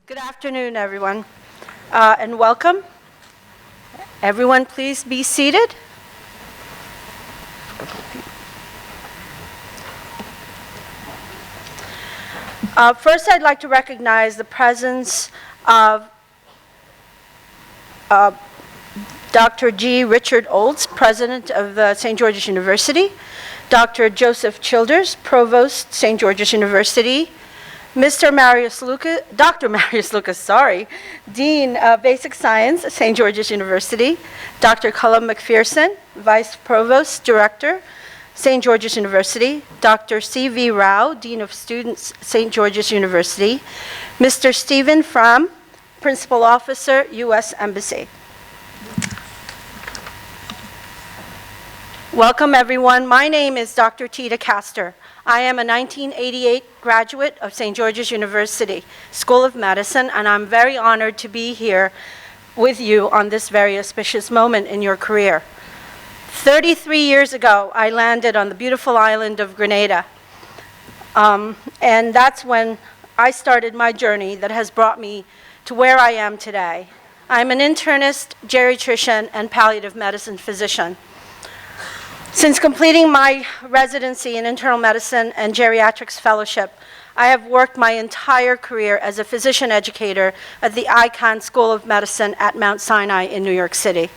Good afternoon, everyone, and welcome. Everyone, please be seated. First, I'd like to recognize the presence of Dr. G. Richard Olds, President of St. George's University, Dr. Joseph Childers, Provost, St. George's University, Dr. Marius Lucas, Dean of Basic Science, St. George's University, Dr. Cullum McPherson, Vice Provost, Director, St. George's University, Dr. C.V. Rao, Dean of Students, St. George's University, Mr. Stephen Fram, Principal Officer, U.S. Embassy. Welcome, everyone. My name is Dr. Tita Castor. I am a 1988 graduate of St. George's University School of Medicine, and I'm very honored to be here with you on this very auspicious moment in your career. 33 years ago, I landed on the beautiful island of Grenada, and that's when I started my journey that has brought me to where I am today. I'm an internist, geriatrician, and palliative medicine physician. Since completing my residency in internal medicine and geriatrics fellowship, I have worked my entire career as a physician educator at the Icahn School of Medicine at Mount Sinai in New York City.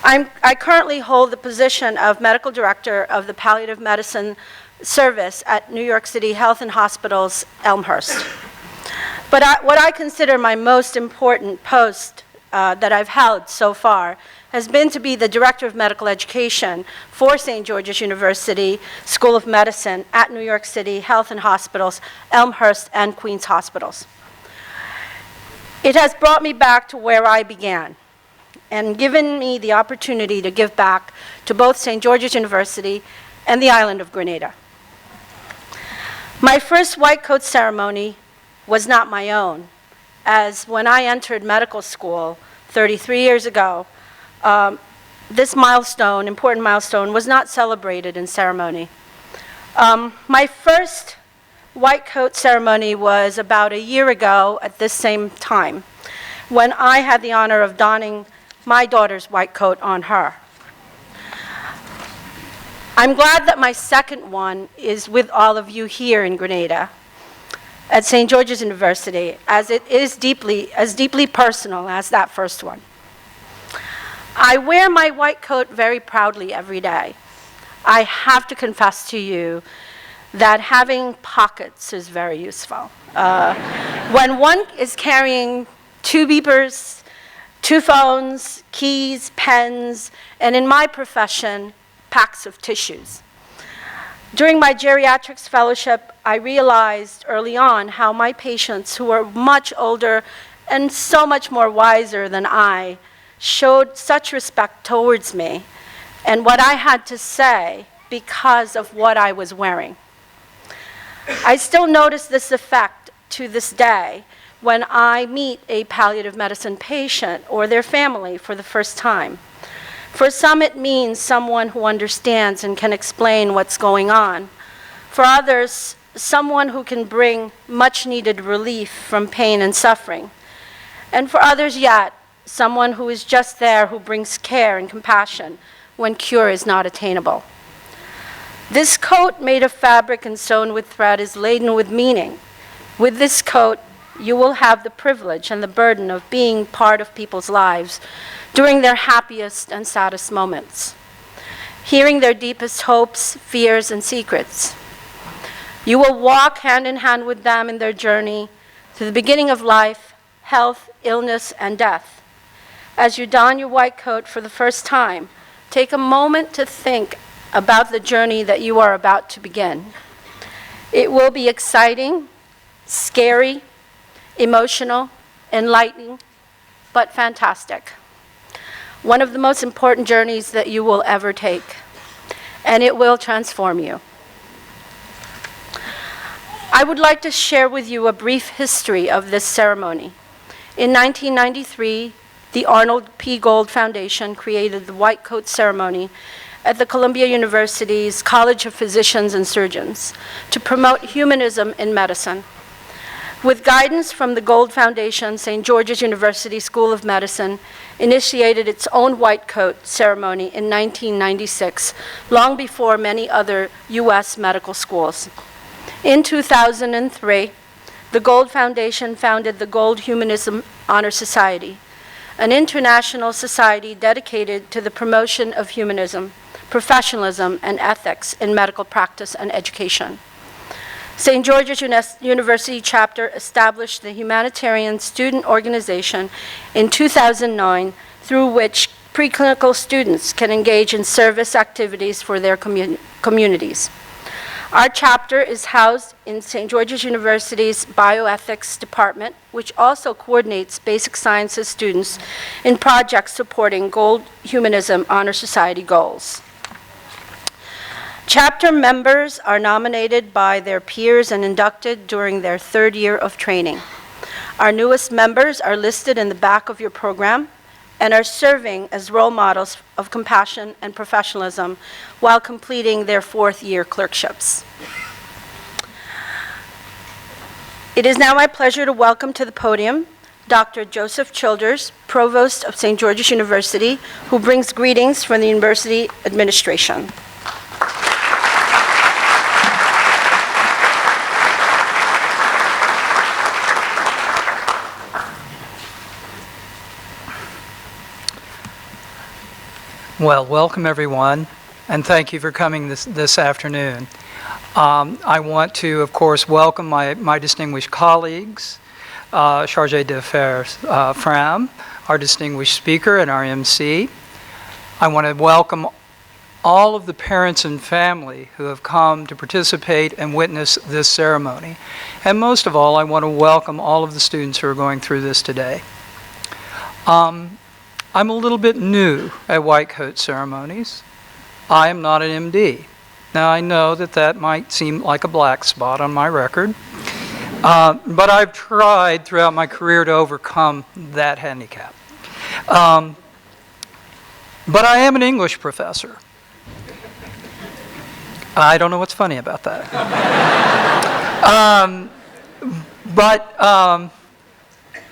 I currently hold the position of medical director of the palliative medicine service at New York City Health and Hospitals, Elmhurst. But what I consider my most important post that I've held so far has been to be the Director of Medical Education for St. George's University School of Medicine at New York City Health and Hospitals, Elmhurst, and Queens Hospitals. It has brought me back to where I began and given me the opportunity to give back to both St. George's University and the island of Grenada. My first white coat ceremony was not my own, as when I entered medical school 33 years ago, this milestone, important milestone, was not celebrated in ceremony. My first white coat ceremony was about a year ago at this same time, when I had the honor of donning my daughter's white coat on her. I'm glad that my second one is with all of you here in Grenada at St. George's University, as it is as deeply personal as that first one. I wear my white coat very proudly every day. I have to confess to you that having pockets is very useful. When one is carrying 2 beepers, 2 phones, keys, pens, and in my profession, packs of tissues. During my geriatrics fellowship, I realized early on how my patients, who were much older and so much more wiser than I, showed such respect towards me and what I had to say because of what I was wearing. I still notice this effect to this day when I meet a palliative medicine patient or their family for the first time. For some, it means someone who understands and can explain what's going on. For others, someone who can bring much needed relief from pain and suffering. And for others yet, someone who is just there, who brings care and compassion when cure is not attainable. This coat made of fabric and sewn with thread is laden with meaning. With this coat, you will have the privilege and the burden of being part of people's lives during their happiest and saddest moments, hearing their deepest hopes, fears, and secrets. You will walk hand in hand with them in their journey to the beginning of life, health, illness, and death. As you don your white coat for the first time, take a moment to think about the journey that you are about to begin. It will be exciting, scary, emotional, enlightening, but fantastic. One of the most important journeys that you will ever take, and it will transform you. I would like to share with you a brief history of this ceremony. In 1993, the Arnold P. Gould Foundation created the white coat ceremony at the Columbia University's College of Physicians and Surgeons to promote humanism in medicine. With guidance from the Gould Foundation, St. George's University School of Medicine initiated its own white coat ceremony in 1996, long before many other U.S. medical schools. In 2003, the Gould Foundation founded the Gould Humanism Honor Society, an international society dedicated to the promotion of humanism, professionalism, and ethics in medical practice and education. St. George's University chapter established the Humanitarian Student Organization in 2009, through which preclinical students can engage in service activities for their communities. Our chapter is housed in St. George's University's Bioethics Department, which also coordinates basic sciences students in projects supporting Gould Humanism Honor Society goals. Chapter members are nominated by their peers and inducted during their third year of training. Our newest members are listed in the back of your program and are serving as role models of compassion and professionalism while completing their fourth year clerkships. It is now my pleasure to welcome to the podium Dr. Joseph Childers, Provost of St. George's University, who brings greetings from the university administration. Well, welcome everyone, and thank you for coming this afternoon. I want to, of course, welcome my distinguished colleagues, Chargé d'Affaires Fram, our distinguished speaker and our emcee. I want to welcome all of the parents and family who have come to participate and witness this ceremony. And most of all, I want to welcome all of the students who are going through this today. I'm a little bit new at white coat ceremonies. I am not an MD. Now I know that might seem like a black spot on my record, but I've tried throughout my career to overcome that handicap. But I am an English professor. I don't know what's funny about that.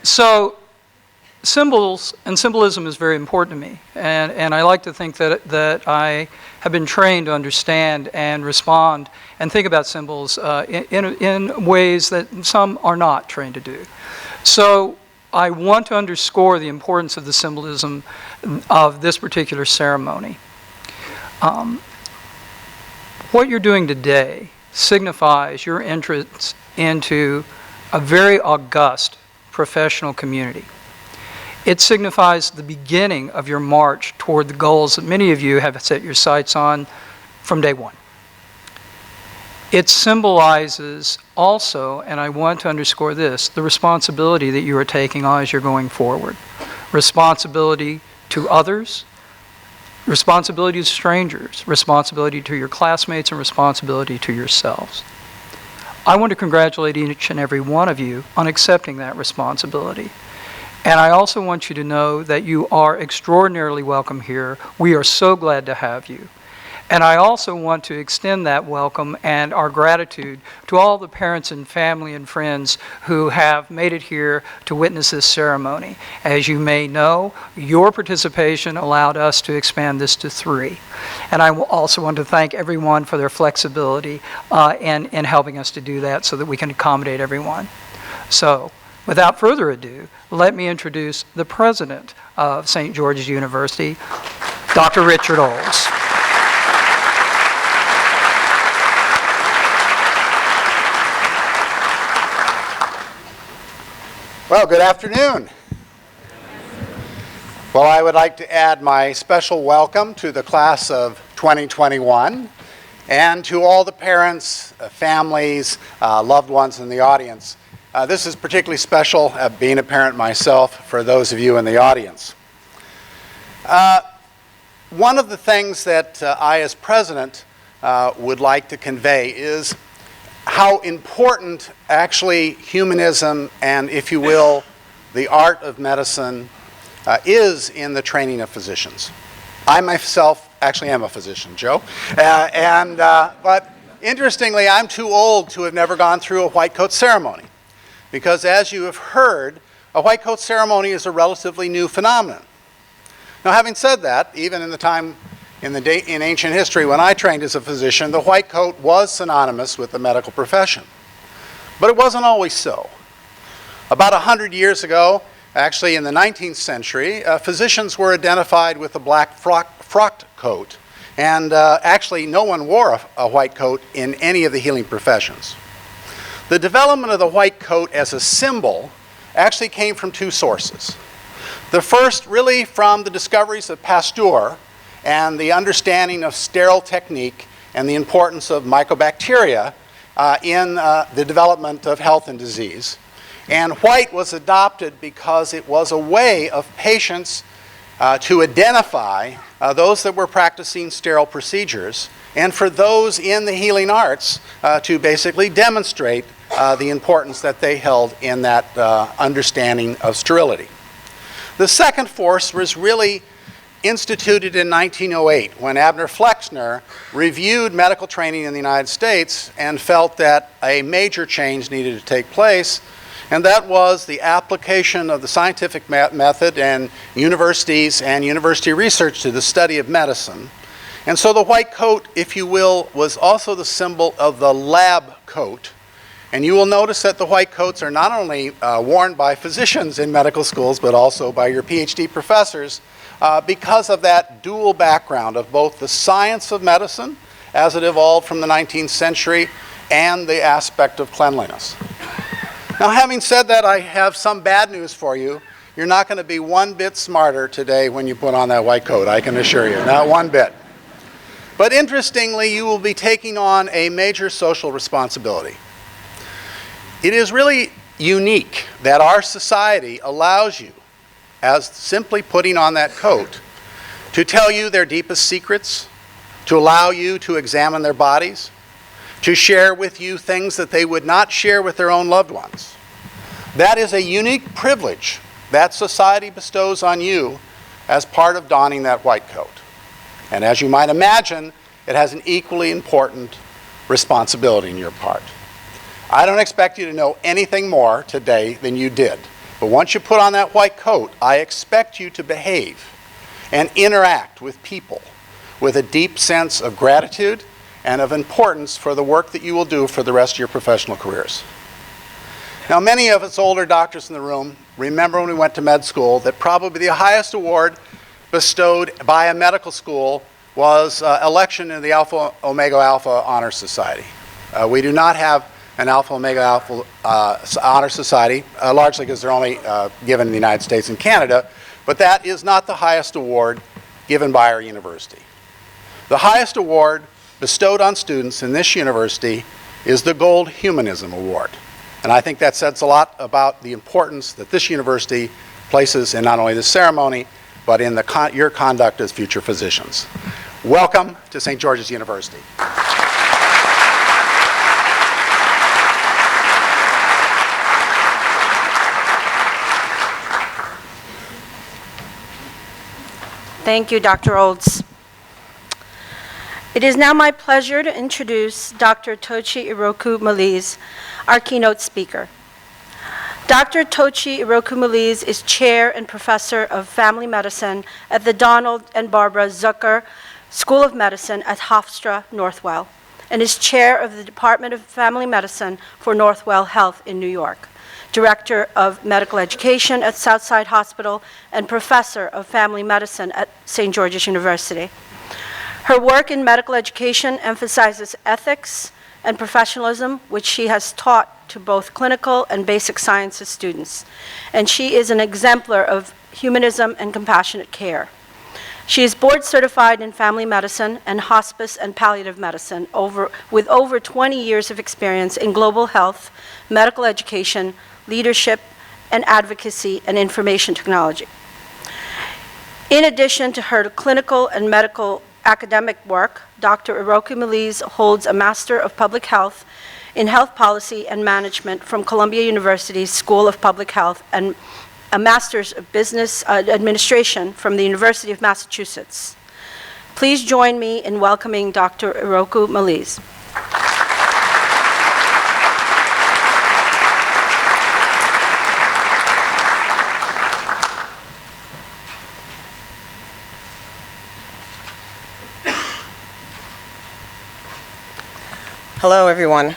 So symbols and symbolism is very important to me, and I like to think that I have been trained to understand and respond and think about symbols in ways that some are not trained to do. So I want to underscore the importance of the symbolism of this particular ceremony. What you're doing today signifies your entrance into a very august professional community. It signifies the beginning of your march toward the goals that many of you have set your sights on from day one. It symbolizes also, and I want to underscore this, the responsibility that you are taking on as you're going forward. Responsibility to others, responsibility to strangers, responsibility to your classmates, and responsibility to yourselves. I want to congratulate each and every one of you on accepting that responsibility. And I also want you to know that you are extraordinarily welcome here. We are so glad to have you. And I also want to extend that welcome and our gratitude to all the parents and family and friends who have made it here to witness this ceremony. As you may know, your participation allowed us to expand this to 3. And I also want to thank everyone for their flexibility in helping us to do that so that we can accommodate everyone. So, without further ado, let me introduce the president of St. George's University, Dr. Richard Olds. Well, good afternoon. Well, I would like to add my special welcome to the class of 2021 and to all the parents, families, loved ones in the audience. This is particularly special, being a parent myself, for those of you in the audience. One of the things that I, as president, would like to convey is how important actually humanism and, if you will, the art of medicine is in the training of physicians. I myself actually am a physician, Joe, but interestingly, I'm too old to have never gone through a white coat ceremony. because as you have heard, a white coat ceremony is a relatively new phenomenon. Now, having said that, even in the time in ancient history when I trained as a physician, the white coat was synonymous with the medical profession. But it wasn't always so. About 100 years ago, actually in the 19th century, physicians were identified with a black frocked coat, and actually no one wore a white coat in any of the healing professions. The development of the white coat as a symbol actually came from two sources. The first really from the discoveries of Pasteur and the understanding of sterile technique and the importance of mycobacteria in the development of health and disease. And white was adopted because it was a way of patients to identify those that were practicing sterile procedures, and for those in the healing arts to basically demonstrate the importance that they held in that understanding of sterility. The second force was really instituted in 1908 when Abner Flexner reviewed medical training in the United States and felt that a major change needed to take place, and that was the application of the scientific method and universities and university research to the study of medicine. And so the white coat, if you will, was also the symbol of the lab coat. And you will notice that the white coats are not only worn by physicians in medical schools, but also by your PhD professors because of that dual background of both the science of medicine as it evolved from the 19th century and the aspect of cleanliness. Now, having said that, I have some bad news for you. You're not going to be one bit smarter today when you put on that white coat, I can assure you, not one bit. But interestingly, you will be taking on a major social responsibility. It is really unique that our society allows you, as simply putting on that coat, to tell you their deepest secrets, to allow you to examine their bodies, to share with you things that they would not share with their own loved ones. That is a unique privilege that society bestows on you as part of donning that white coat. And as you might imagine, it has an equally important responsibility on your part. I don't expect you to know anything more today than you did. But once you put on that white coat, I expect you to behave and interact with people with a deep sense of gratitude and of importance for the work that you will do for the rest of your professional careers. Now, many of us older doctors in the room remember when we went to med school that probably the highest award bestowed by a medical school was election in the Alpha Omega Alpha Honor Society. We do not have an Alpha Omega Alpha Honor Society, largely because they're only given in the United States and Canada, but that is not the highest award given by our university. The highest award bestowed on students in this university is the Gould Humanism Award. And I think that says a lot about the importance that this university places in not only the ceremony, but in your conduct as future physicians. Welcome to St. George's University. Thank you, Dr. Olds. It is now my pleasure to introduce Dr. Tochi Iroku-Malize, our keynote speaker. Dr. Tochi Iroku-Malize is chair and professor of family medicine at the Donald and Barbara Zucker School of Medicine at Hofstra Northwell, and is chair of the Department of Family Medicine for Northwell Health in New York, director of medical education at Southside Hospital, and professor of family medicine at St. George's University. Her work in medical education emphasizes ethics and professionalism, which she has taught to both clinical and basic sciences students. And she is an exemplar of humanism and compassionate care. She is board certified in family medicine and hospice and palliative medicine with over 20 years of experience in global health, medical education, leadership, and advocacy and information technology. In addition to her clinical and medical academic work, Dr. Iroku-Malize holds a Master of Public Health in Health Policy and Management from Columbia University's School of Public Health and a Master's of Business Administration from the University of Massachusetts. Please join me in welcoming Dr. Iroku-Malize. Hello, everyone.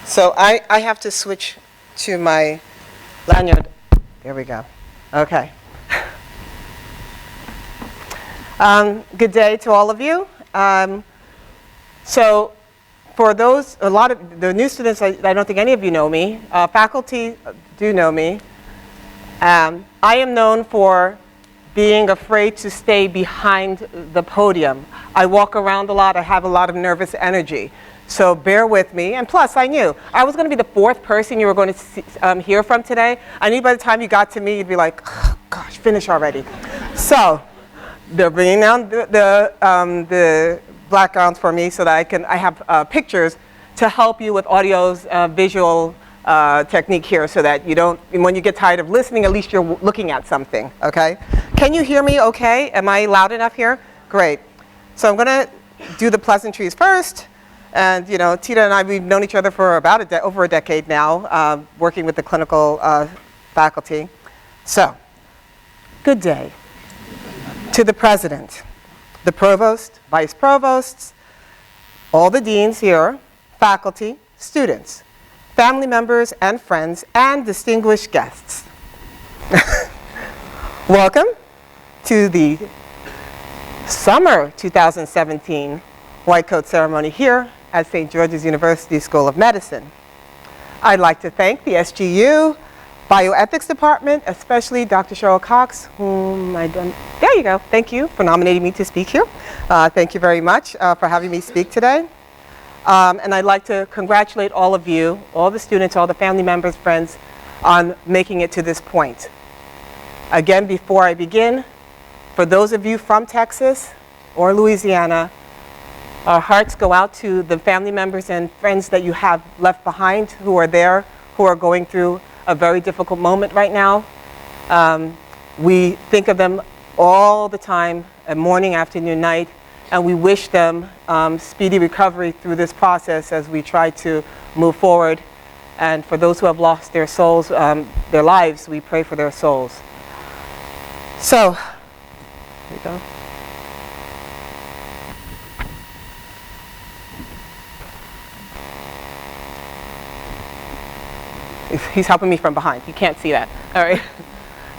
So I have to switch to my lanyard. There we go. Okay. Good day to all of you. So for those, a lot of the new students, I don't think any of you know me. Faculty do know me. I am known for being afraid to stay behind the podium. I walk around a lot. I have a lot of nervous energy. So bear with me. And plus, I knew I was going to be the fourth person you were going to hear from today. I knew by the time you got to me, you'd be like, oh, gosh, finish already. So they're bringing down the backgrounds for me so that I have pictures to help you with audio's visual technique here so that you don't, when you get tired of listening, at least you're looking at something, okay? Can you hear me okay? Am I loud enough here? Great. So I'm going to do the pleasantries first. And, you know, Tita and I, we've known each other for about over a decade now, working with the clinical faculty. So, good day to the president, the provost, vice provosts, all the deans here, faculty, students, family members and friends, and distinguished guests. Welcome to the summer 2017 White Coat Ceremony here at St. George's University School of Medicine. I'd like to thank the SGU Bioethics Department, especially Dr. Cheryl Cox, whom there you go. Thank you for nominating me to speak here. Thank you very much for having me speak today. And I'd like to congratulate all of you, all the students, all the family members, friends, on making it to this point. Again, before I begin, for those of you from Texas or Louisiana, our hearts go out to the family members and friends that you have left behind who are there, who are going through a very difficult moment right now. We think of them all the time, morning, afternoon, night, and we wish them speedy recovery through this process as we try to move forward. And for those who have lost their souls, their lives, we pray for their souls. So, here we go. He's helping me from behind. You can't see that. All right.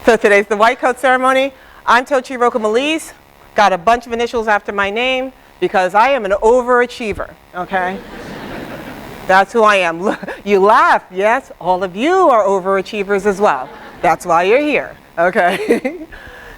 So today's the White Coat Ceremony. I'm Tochi Iroku-Malize. Got a bunch of initials after my name because I am an overachiever, okay? That's who I am. You laugh. Yes, all of you are overachievers as well. That's why you're here, okay?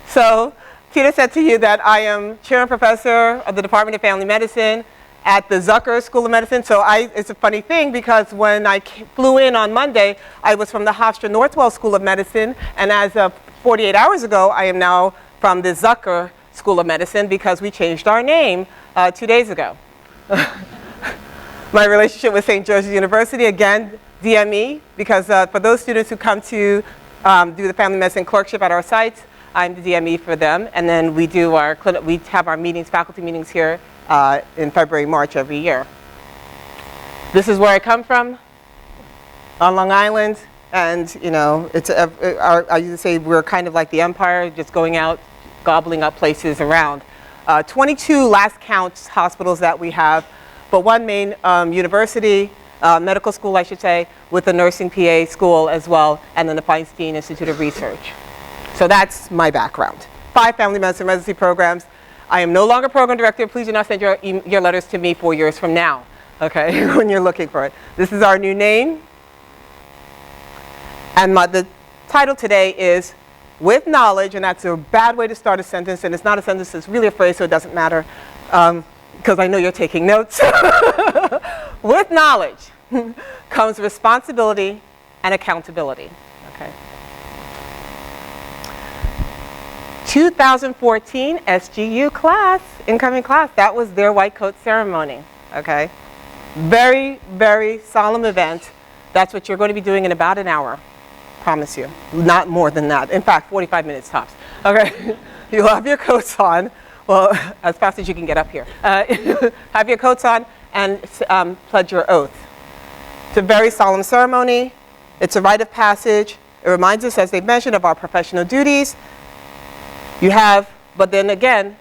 So Tita said to you that I am chair and professor of the Department of Family Medicine at the Zucker School of Medicine. So it's a funny thing because when I flew in on Monday, I was from the Hofstra Northwell School of Medicine, and as of 48 hours ago, I am now from the Zucker School of Medicine because we changed our name 2 days ago. My relationship with St. George's University, again, DME, because for those students who come to do the family medicine clerkship at our sites, I'm the DME for them, and then we do we have our meetings, faculty meetings here in February, March every year. This is where I come from, on Long Island, and you know, I used to say we're kind of like the empire, just going out, gobbling up places around. 22 last counts hospitals that we have, but one main university, medical school I should say, with a nursing PA school as well, and then the Feinstein Institute of Research. So that's my background. 5 family medicine residency programs. I am no longer program director. Please do not send your letters to me 4 years from now, okay, when you're looking for it. This is our new name. And the title today is With Knowledge, and that's a bad way to start a sentence, and it's not a sentence, it's really a phrase, so it doesn't matter, because I know you're taking notes. With knowledge comes responsibility and accountability, okay? 2014 SGU class, incoming class, that was their white coat ceremony, okay? Very, very solemn event. That's what you're going to be doing in about an hour, promise you. Not more than that. In fact, 45 minutes tops, okay? You'll have your coats on, well, as fast as you can get up here. Have your coats on and pledge your oath. It's a very solemn ceremony. It's a rite of passage. It reminds us, as they mentioned, of our professional duties. You have, but then again,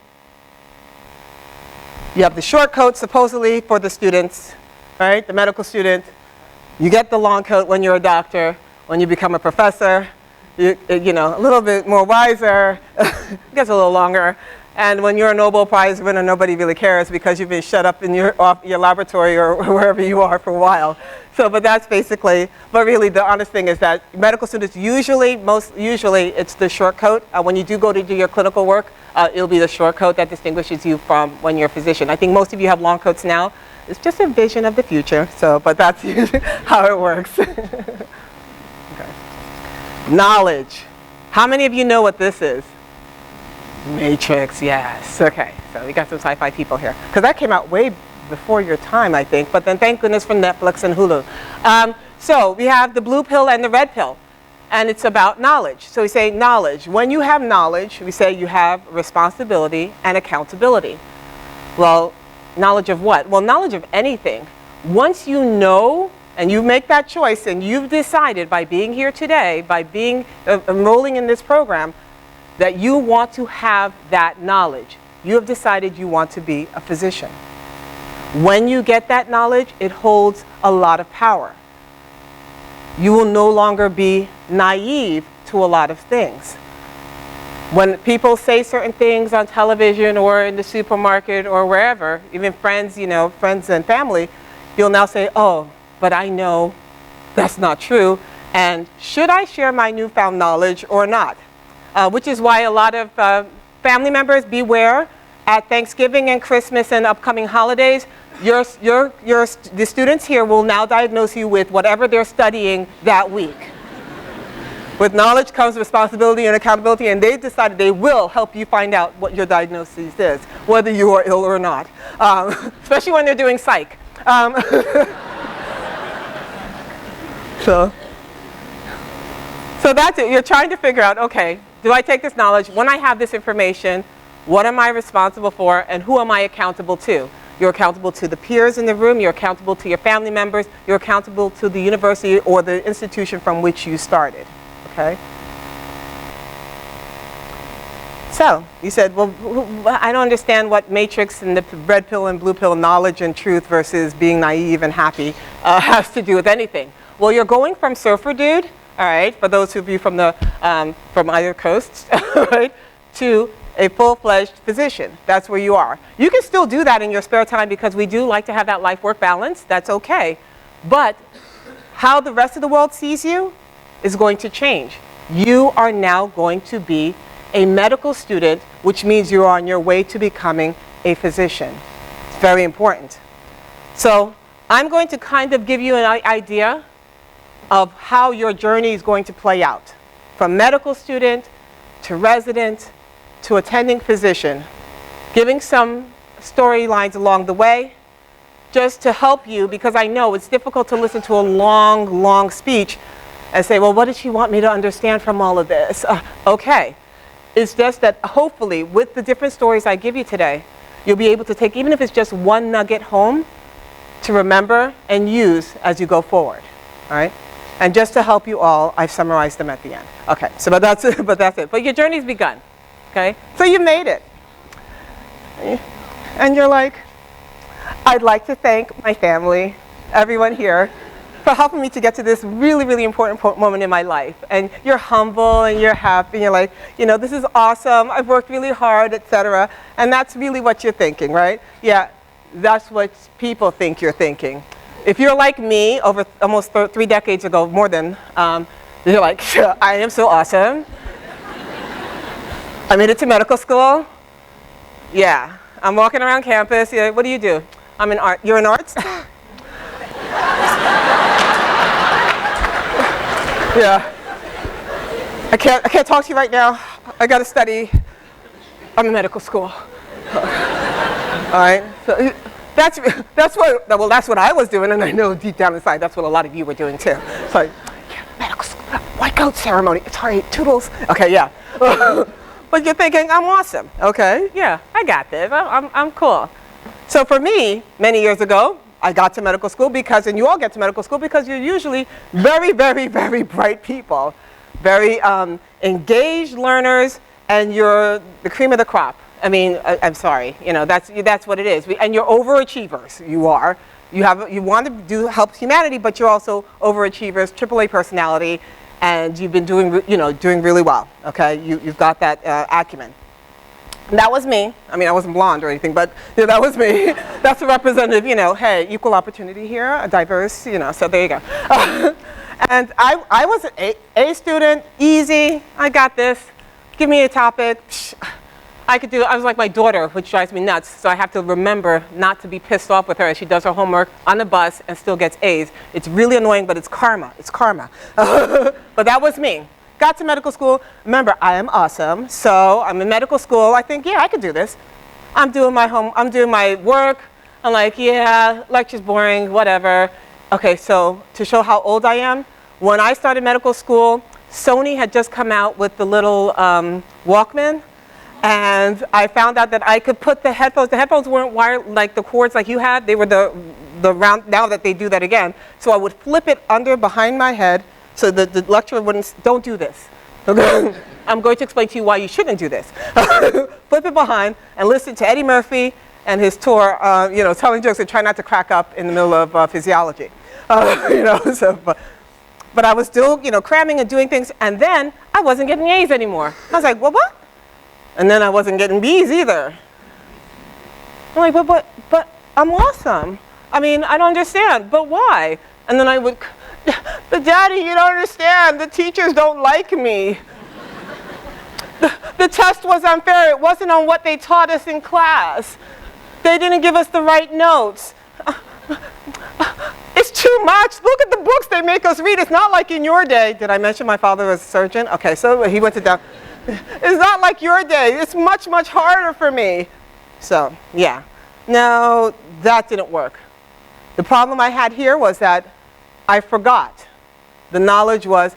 you have the short coat supposedly for the students, right? The medical student, you get the long coat when you're a doctor. When you become a professor, you know, a little bit more wiser, it gets a little longer. And when you're a Nobel Prize winner, nobody really cares because you've been shut up in your laboratory or wherever you are for a while. So, but that's basically, but really the honest thing is that medical students usually it's the short coat. When you do go to do your clinical work, it'll be the short coat that distinguishes you from when you're a physician. I think most of you have long coats now. It's just a vision of the future, so, but that's usually how it works. Knowledge. How many of you know what this is? Matrix, yes. Okay, so we got some sci-fi people here. Because that came out way before your time, I think. But then thank goodness for Netflix and Hulu. So we have the blue pill and the red pill. And it's about knowledge. So we say knowledge. When you have knowledge, we say you have responsibility and accountability. Well, knowledge of what? Well, knowledge of anything. Once you know, and you make that choice, and you've decided by being here today, by being enrolling in this program, that you want to have that knowledge. You have decided you want to be a physician. When you get that knowledge, it holds a lot of power. You will no longer be naive to a lot of things. When people say certain things on television or in the supermarket or wherever, even friends, you know, friends and family, you'll now say, oh, but I know that's not true, and should I share my newfound knowledge or not? Which is why a lot of family members, beware, at Thanksgiving and Christmas and upcoming holidays, the students here will now diagnose you with whatever they're studying that week. With knowledge comes responsibility and accountability, and they've decided they will help you find out what your diagnosis is, whether you are ill or not, especially when they're doing psych. So that's it. You're trying to figure out, okay, do I take this knowledge? When I have this information, what am I responsible for, and who am I accountable to? You're accountable to the peers in the room. You're accountable to your family members. You're accountable to the university or the institution from which you started, okay? So you said, well, I don't understand what matrix and the red pill and blue pill knowledge and truth versus being naive and happy has to do with anything. Well, you're going from surfer dude, all right, for those of you from the from either coasts, right, to a full-fledged physician. That's where you are. You can still do that in your spare time because we do like to have that life-work balance. That's okay. But how the rest of the world sees you is going to change. You are now going to be a medical student, which means you're on your way to becoming a physician. It's very important. So I'm going to kind of give you an idea of how your journey is going to play out. From medical student to resident to attending physician, giving some storylines along the way just to help you, because I know it's difficult to listen to a long, long speech and say, well, what does she want me to understand from all of this? Okay. It's just that hopefully with the different stories I give you today, you'll be able to take, even if it's just one nugget home, to remember and use as you go forward, all right? And just to help you all, I've summarized them at the end. Okay, so but that's it. But your journey's begun, okay? So you made it. And you're like, I'd like to thank my family, everyone here, for helping me to get to this really, really important moment in my life. And you're humble and you're happy. And you're like, you know, this is awesome. I've worked really hard, etc. And that's really what you're thinking, right? Yeah, that's what people think you're thinking. If you're like me, over almost 3 decades ago, more than, you're like, I am so awesome. I made it to medical school. Yeah, I'm walking around campus. Yeah, what do? I'm in art. You're in arts? Yeah. I can't talk to you right now. I got to study. I'm in medical school. All right. So that's what I was doing, and I know deep down inside that's what a lot of you were doing too. It's like, yeah, medical school, white coat ceremony. It's all right, toodles. Okay, yeah. But you're thinking, I'm awesome. Okay, yeah, I got this. I'm cool. So for me, many years ago, I got to medical school because, and you all get to medical school because you're usually very, very, very bright people, very engaged learners, and you're the cream of the crop. I mean, I'm sorry, you know, that's what it is. And you're overachievers, you are. You want to help humanity, but you're also overachievers, AAA personality, and you've been doing really well. Okay, you've got that acumen. And that was me. I mean, I wasn't blonde or anything, but that was me. That's a representative. Hey, equal opportunity here, a diverse. So there you go. And I was an A student, easy. I got this. Give me a topic. I could do it. I was like my daughter, which drives me nuts. So I have to remember not to be pissed off with her as she does her homework on the bus and still gets A's. It's really annoying, but it's karma. It's karma. But that was me. Got to medical school. Remember, I am awesome. So I'm in medical school. I think, yeah, I could do this. I'm doing my work. I'm like, yeah, lecture's boring, whatever. Okay, so to show how old I am, when I started medical school, Sony had just come out with the little Walkman. And I found out that I could put the headphones weren't wired like the cords like you had. They were the round, now that they do that again. So I would flip it behind my head so that the lecturer wouldn't, don't do this. Okay? I'm going to explain to you why you shouldn't do this. Flip it behind and listen to Eddie Murphy and his tour, telling jokes and try not to crack up in the middle of physiology. But I was still, cramming and doing things. And then I wasn't getting A's anymore. I was like, well, what? And then I wasn't getting B's either. I'm like, but I'm awesome. I mean, I don't understand, but why? And then I would, but Daddy, you don't understand. The teachers don't like me. The test was unfair. It wasn't on what they taught us in class. They didn't give us the right notes. It's too much. Look at the books they make us read. It's not like in your day. Did I mention my father was a surgeon? Okay, so he went to down. It's not like your day. It's much, much harder for me. So, yeah. No, that didn't work. The problem I had here was that I forgot. The knowledge was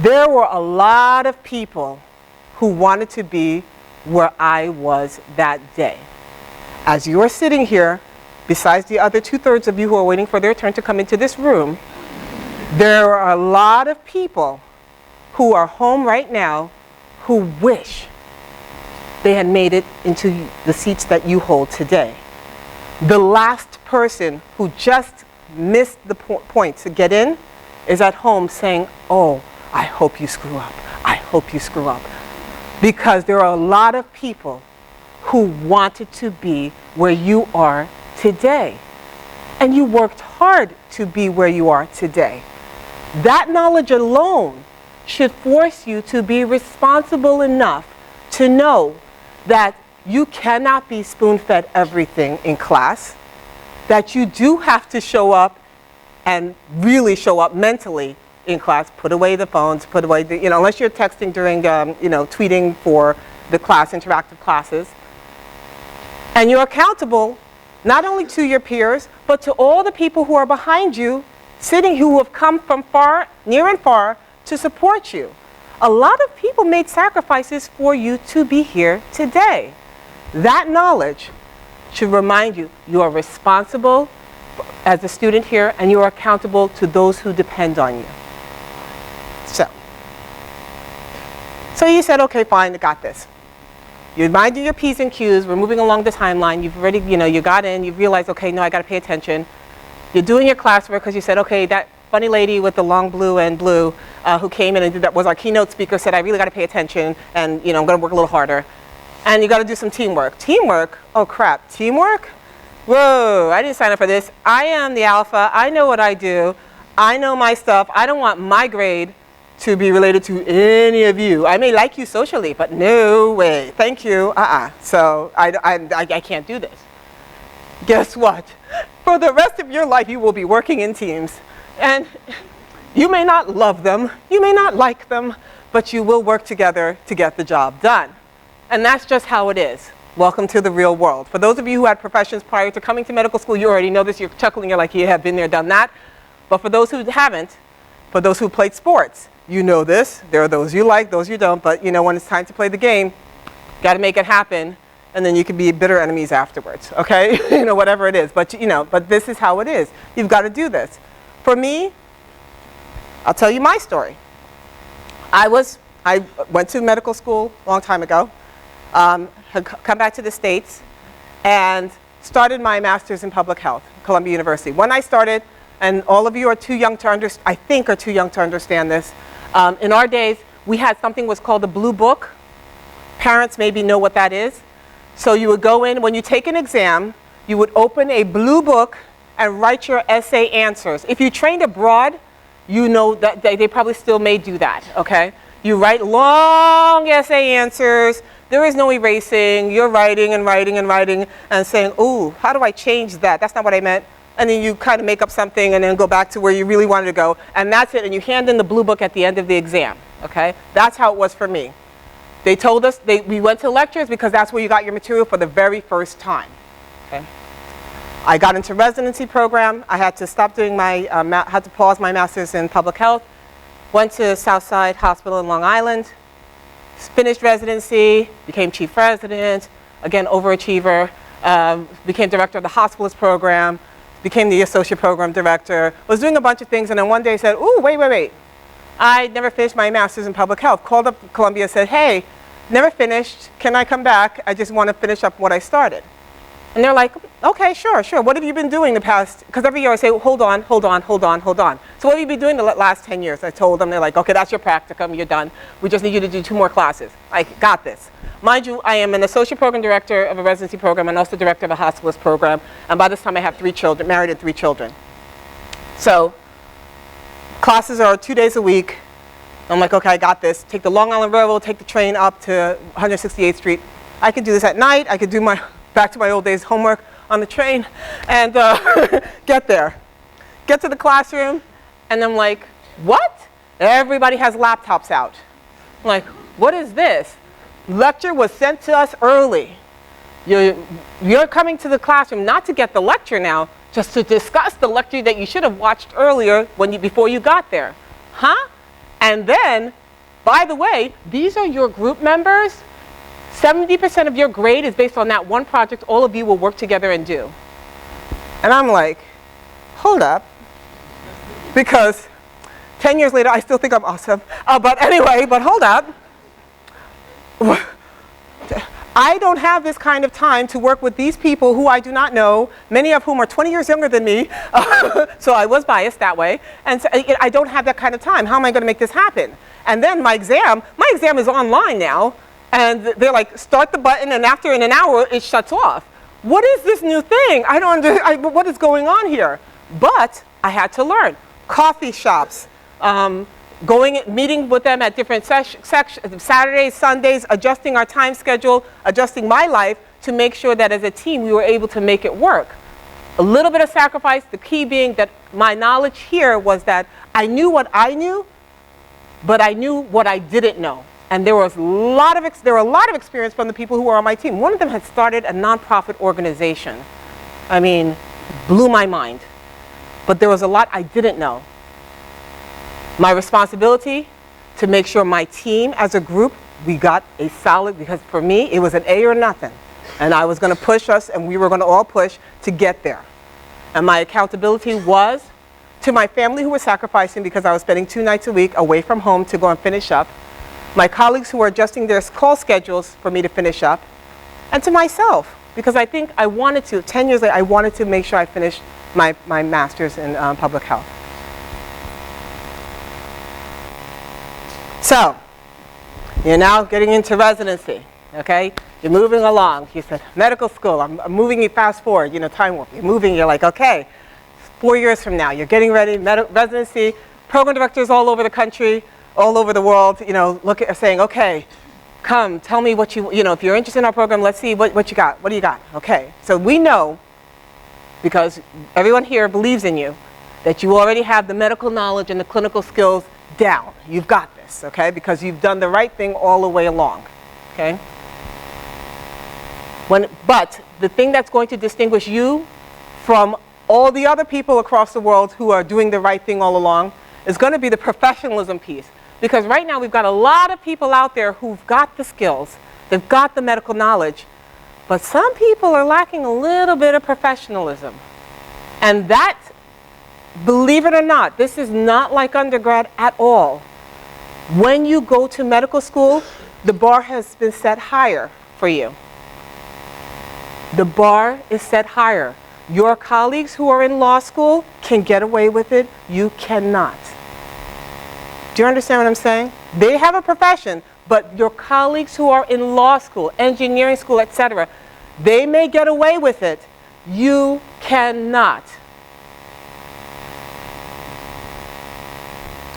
there were a lot of people who wanted to be where I was that day. As you're sitting here, besides the other 2/3 of you who are waiting for their turn to come into this room, there are a lot of people who are home right now who wish they had made it into the seats that you hold today. The last person who just missed the point to get in is at home saying, oh, I hope you screw up. I hope you screw up. Because there are a lot of people who wanted to be where you are today. And you worked hard to be where you are today. That knowledge alone should force you to be responsible enough to know that you cannot be spoon-fed everything in class, that you do have to show up and really show up mentally in class, put away the phones, put away the, unless you're texting during, tweeting for the class, interactive classes. And you're accountable not only to your peers, but to all the people who are behind you, who have come from far, near and far, to support you. A lot of people made sacrifices for you to be here today. That knowledge should remind you, you are responsible as a student here, and you are accountable to those who depend on you. So you said, okay, fine, I got this. You're minding your P's and Q's, we're moving along the timeline, you've already, you got in, you realized, okay, no, I gotta pay attention. You're doing your classwork because you said, okay, that funny lady with the long blue who came in and that was our keynote speaker said, I really gotta pay attention and I'm gonna work a little harder. And you gotta do some teamwork. Teamwork? Oh crap, teamwork? Whoa, I didn't sign up for this. I am the alpha, I know what I do, I know my stuff, I don't want my grade to be related to any of you. I may like you socially, but no way. Thank you. So I can't do this. Guess what? For the rest of your life, you will be working in teams. And you may not love them, you may not like them, but you will work together to get the job done. And that's just how it is. Welcome to the real world. For those of you who had professions prior to coming to medical school, you already know this. You're chuckling, you're like, yeah, I've been there, done that. But for those who haven't, for those who played sports, you know this. There are those you like, those you don't, but when it's time to play the game, got to make it happen, and then you can be bitter enemies afterwards, okay? Whatever it is, but but this is how it is. You've got to do this. For me, I'll tell you my story. I went to medical school a long time ago, had come back to the States, and started my master's in public health. Columbia University. When I started, and all of you are too young to understand, I think are too young to understand this, in our days, we had something was called a blue book. Parents maybe know what that is. So you would go in, when you take an exam, you would open a blue book and write your essay answers. If you trained abroad, you know that they probably still may do that, okay? You write long essay answers. There is no erasing. You're writing and writing and writing and saying, ooh, how do I change that? That's not what I meant. And then you kind of make up something and then go back to where you really wanted to go. And that's it. And you hand in the blue book at the end of the exam, okay? That's how it was for me. They told us, we went to lectures because that's where you got your material for the very first time, okay? I got into residency program. I had to stop doing my, had to pause my master's in public health. Went to Southside Hospital in Long Island, finished residency, became chief resident, again, overachiever, became director of the hospitalist program, became the associate program director, was doing a bunch of things, and then one day said, ooh, wait. I never finished my master's in public health. Called up Columbia and said, hey, never finished, can I come back? I just want to finish up what I started. And they're like, okay, sure. What have you been doing the past? Because every year I say, hold on. So what have you been doing the last 10 years? I told them, they're like, okay, that's your practicum, you're done. We just need you to do 2 more classes. I got this. Mind you, I am an associate program director of a residency program and also director of a hospitalist program. And by this time I have 3 children, married and 3 children. So classes are 2 days a week. I'm like, okay, I got this. Take the Long Island Railroad, take the train up to 168th Street. I could do this at night. I could do back to my old days homework on the train and get there. Get to the classroom and I'm like, what? Everybody has laptops out. I'm like, what is this? Lecture was sent to us early. You're coming to the classroom not to get the lecture now, just to discuss the lecture that you should have watched earlier before you got there. Huh? And then, by the way, these are your group members. 70% of your grade is based on that one project all of you will work together and do. And I'm like, hold up. Because 10 years later, I still think I'm awesome. But anyway, hold up. I don't have this kind of time to work with these people who I do not know, many of whom are 20 years younger than me. So I was biased that way. And so I don't have that kind of time. How am I going to make this happen? And then my exam is online now. And they're like, start the button, and in an hour, it shuts off. What is this new thing? I don't understand. What is going on here? But I had to learn. Coffee shops, meeting with them at different Saturdays, Sundays, adjusting our time schedule, adjusting my life to make sure that as a team, we were able to make it work. A little bit of sacrifice, the key being that my knowledge here was that I knew what I knew, but I knew what I didn't know. And there were a lot of experience from the people who were on my team. One of them had started a nonprofit organization. I mean, blew my mind. But there was a lot I didn't know. My responsibility to make sure my team as a group, we got a solid, because for me, it was an A or nothing. And I was going to push us, and we were going to all push to get there. And my accountability was to my family who were sacrificing because I was spending 2 nights a week away from home to go and finish up. My colleagues who were adjusting their call schedules for me to finish up, and to myself, because I think I wanted to, 10 years later, I wanted to make sure I finished my master's in public health. So, you're now getting into residency, okay? You're moving along. You said, medical school, I'm moving you fast forward, time warp. You're moving, you're like, okay, 4 years from now, you're getting ready, residency, program directors all over the country, all over the world, saying, okay, come, tell me what if you're interested in our program, let's see what you got. What do you got? Okay, so we know, because everyone here believes in you, that you already have the medical knowledge and the clinical skills down. You've got this, okay, because you've done the right thing all the way along, okay? But the thing that's going to distinguish you from all the other people across the world who are doing the right thing all along is going to be the professionalism piece. Because right now we've got a lot of people out there who've got the skills, they've got the medical knowledge, but some people are lacking a little bit of professionalism. And that, believe it or not, this is not like undergrad at all. When you go to medical school, the bar has been set higher for you. The bar is set higher. Your colleagues who are in law school can get away with it. You cannot. Do you understand what I'm saying? They have a profession, but your colleagues who are in law school, engineering school, etc., they may get away with it. You cannot.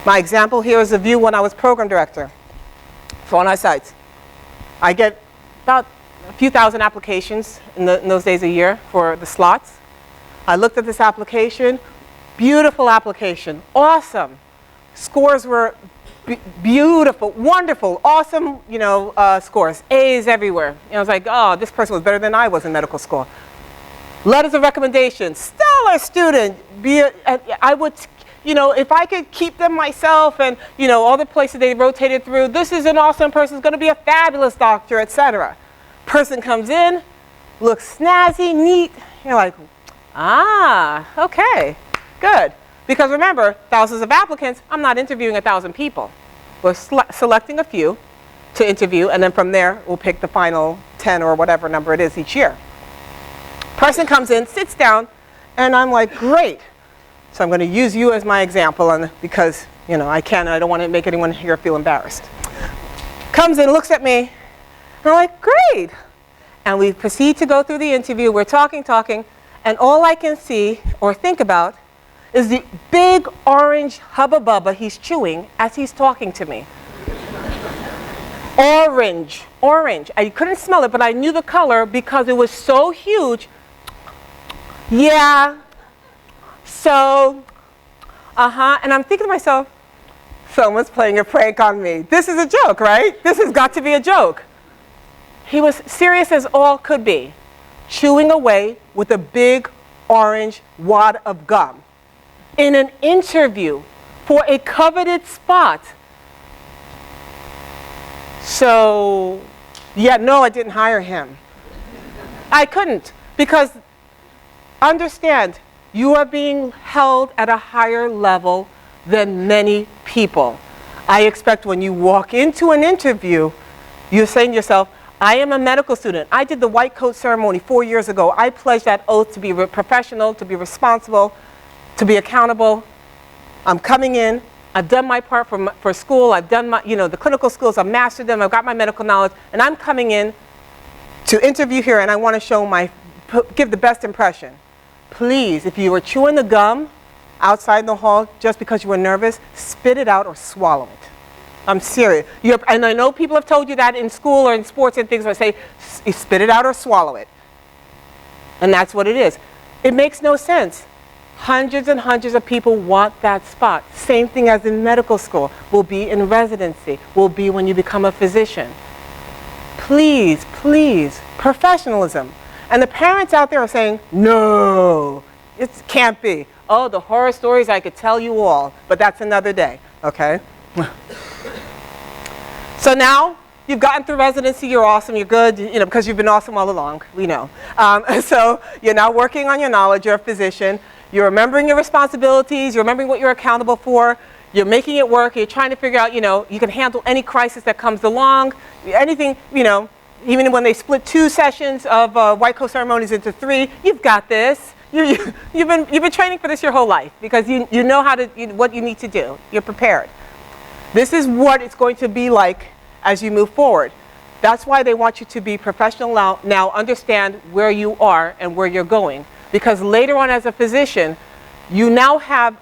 My example here is a view when I was program director for on our sites. I get about a few thousand applications in those days a year for the slots. I looked at this application, beautiful application, awesome. Scores were beautiful, wonderful, awesome, scores, A's everywhere. I was like, oh, this person was better than I was in medical school. Letters of recommendation, stellar student. I would, if I could keep them myself and, all the places they rotated through, this is an awesome person, is going to be a fabulous doctor, etc. Person comes in, looks snazzy, neat. You're like, okay, good. Because remember, thousands of applicants, I'm not interviewing 1,000 people. We're selecting a few to interview, and then from there, we'll pick the final 10 or whatever number it is each year. Person comes in, sits down, and I'm like, great. So I'm going to use you as my example because, I don't want to make anyone here feel embarrassed. Comes in, looks at me, and I'm like, great. And we proceed to go through the interview. We're talking, and all I can see or think about is the big orange hubba bubba he's chewing as he's talking to me. Orange. I couldn't smell it, but I knew the color because it was so huge. Yeah. So, and I'm thinking to myself, someone's playing a prank on me. This is a joke, right? This has got to be a joke. He was serious as all could be, chewing away with a big orange wad of gum in an interview for a coveted spot. So, no, I didn't hire him. I couldn't, because understand, you are being held at a higher level than many people. I expect when you walk into an interview, you're saying to yourself, I am a medical student. I did the white coat ceremony 4 years ago. I pledged that oath to be professional, to be responsible, to be accountable. I'm coming in. I've done my part for school. I've done my, the clinical skills. I've mastered them. I've got my medical knowledge. And I'm coming in to interview here, and I want to show give the best impression. Please, if you were chewing the gum outside in the hall just because you were nervous, spit it out or swallow it. I'm serious. And I know people have told you that in school or in sports and things where they say, spit it out or swallow it. And that's what it is. It makes no sense. Hundreds and hundreds of people want that spot. Same thing as in medical school, will be in residency, will be when you become a physician. Please, professionalism. And the parents out there are saying, no, it can't be. Oh, the horror stories, I could tell you all, but that's another day, okay? So now, you've gotten through residency, you're awesome, you're good, because you've been awesome all along, we know. So you're now working on your knowledge, you're a physician, you're remembering your responsibilities, you're remembering what you're accountable for, you're making it work, you're trying to figure out, you can handle any crisis that comes along, anything, even when they split 2 sessions of white coat ceremonies into 3, you've got this. You've been training for this your whole life because you know what you need to do. You're prepared. This is what it's going to be like as you move forward. That's why they want you to be professional now, understand where you are and where you're going. Because later on as a physician, you now have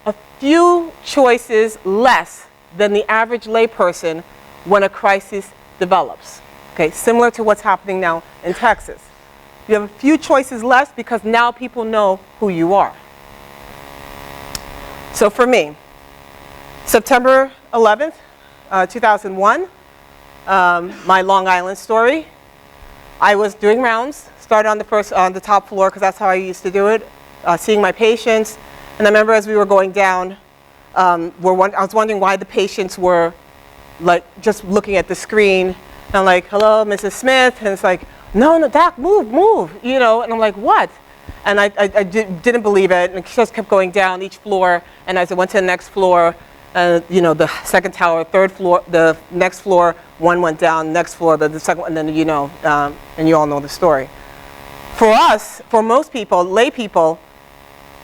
a few choices less than the average layperson when a crisis develops. Okay, similar to what's happening now in Texas. You have a few choices less because now people know who you are. So for me, September 11th, 2001, my Long Island story. I was doing rounds, started on the top floor because that's how I used to do it, seeing my patients. And I remember as we were going down, I was wondering why the patients were like just looking at the screen. And I'm like, hello, Mrs. Smith. And it's like, no, doc, move. And I'm like, what? And I didn't believe it. And it just kept going down each floor. And as I went to the next floor, the second tower, third floor, the next floor, one went down, next floor, the second one, and then, and you all know the story. For us, for most people, lay people,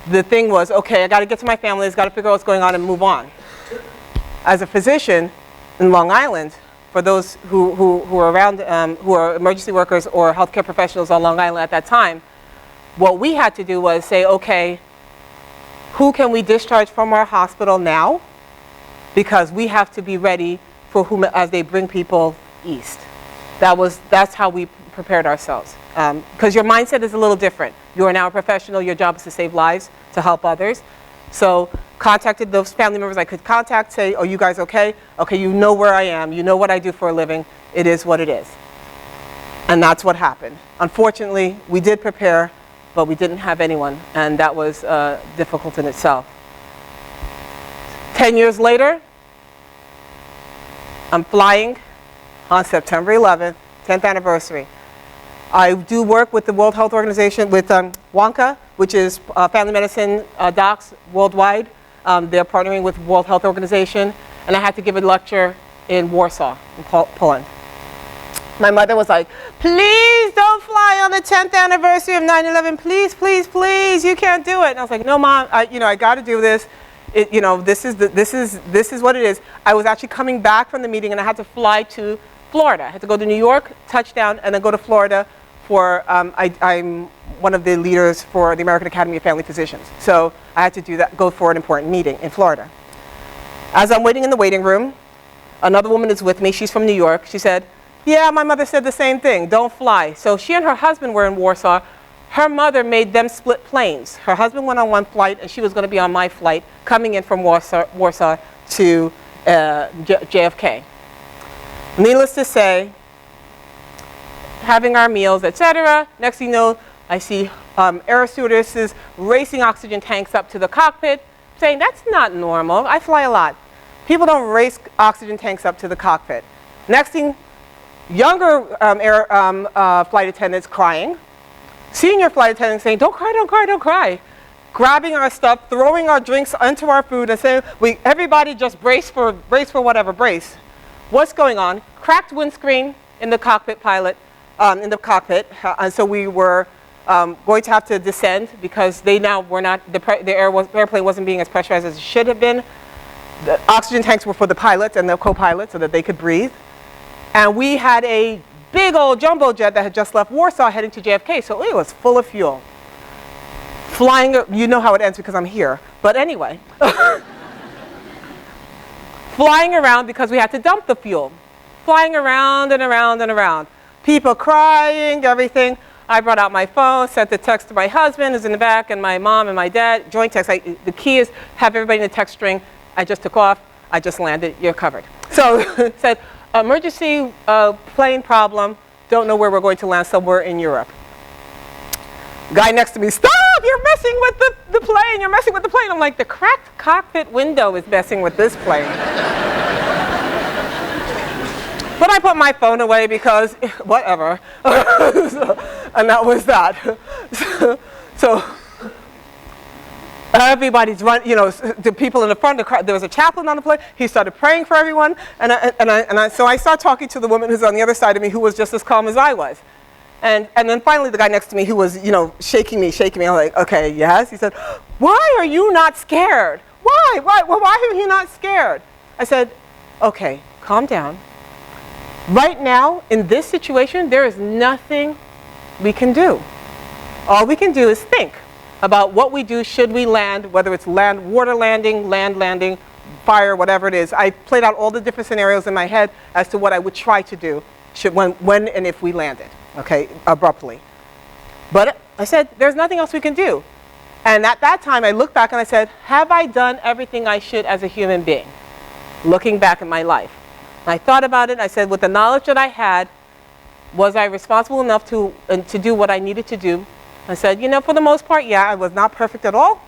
the thing was, okay, I got to get to my family, I got to figure out what's going on and move on. As a physician in Long Island, for those who are around, who are emergency workers or healthcare professionals on Long Island at that time, what we had to do was say, okay, who can we discharge from our hospital now? Because we have to be ready for whom, as they bring people east. That's how we prepared ourselves. Because your mindset is a little different. You are now a professional, your job is to save lives, to help others. So contacted those family members I could contact, say, oh, you guys okay? Okay, you know where I am, you know what I do for a living, it is what it is. And that's what happened. Unfortunately, we did prepare, but we didn't have anyone, and that was difficult in itself. 10 years later, I'm flying on September 11th, 10th anniversary. I do work with the World Health Organization, with WONCA, which is family medicine docs worldwide. They're partnering with World Health Organization, and I had to give a lecture in Warsaw, in Poland. My mother was like, please don't fly on the 10th anniversary of 9/11, please, please, please, you can't do it. And I was like, no, Mom, I got to do this. This is what it is. I was actually coming back from the meeting, and I had to fly to Florida. I had to go to New York, touchdown, and then go to Florida for, I'm one of the leaders for the American Academy of Family Physicians. So I had to do that, go for an important meeting in Florida. As I'm waiting in the waiting room, another woman is with me. She's from New York. She said, yeah, my mother said the same thing, don't fly. So she and her husband were in Warsaw. Her mother made them split planes. Her husband went on one flight, and she was going to be on my flight, coming in from Warsaw to JFK. Needless to say, having our meals, etc. Next thing you know, I see air stewardesses racing oxygen tanks up to the cockpit, saying, that's not normal. I fly a lot. People don't race oxygen tanks up to the cockpit. Next thing, younger flight attendants crying. Senior flight attendants saying, don't cry, don't cry, don't cry. Grabbing our stuff, throwing our drinks onto our food and saying, everybody just brace for whatever, brace. What's going on? Cracked windscreen in the cockpit and so we were going to have to descend because they now were not, the airplane wasn't being as pressurized as it should have been. The oxygen tanks were for the pilots and the co-pilots so that they could breathe. And we had a big old jumbo jet that had just left Warsaw heading to JFK, so it was full of fuel. Flying, you know how it ends because I'm here, but anyway. Flying around because we had to dump the fuel. Flying around and around and around. People crying, everything. I brought out my phone, sent the text to my husband who's in the back, and my mom and my dad, joint text. The key is have everybody in the text string. I just took off, I just landed, you're covered. So it said, emergency plane problem, don't know where we're going to land, somewhere in Europe. Guy next to me, stop, you're messing with the plane, you're messing with the plane. I'm like, the cracked cockpit window is messing with this plane. But I put my phone away because, whatever. And that was that. So everybody's running, the people in the front, there was a chaplain on the plane. He started praying for everyone. So I started talking to the woman who's on the other side of me who was just as calm as I was. And then finally the guy next to me who was, shaking me. I'm like, okay, yes. He said, why are you not scared? Why are you not scared? I said, okay, calm down. Right now, in this situation, there is nothing we can do. All we can do is think about what we do should we land, whether it's water landing, land landing, fire, whatever it is. I played out all the different scenarios in my head as to what I would try to do when and if we landed, okay, abruptly. But I said, there's nothing else we can do. And at that time, I looked back and I said, have I done everything I should as a human being? Looking back at my life. I thought about it, and I said, with the knowledge that I had, was I responsible enough to do what I needed to do? I said, for the most part, yeah, I was not perfect at all.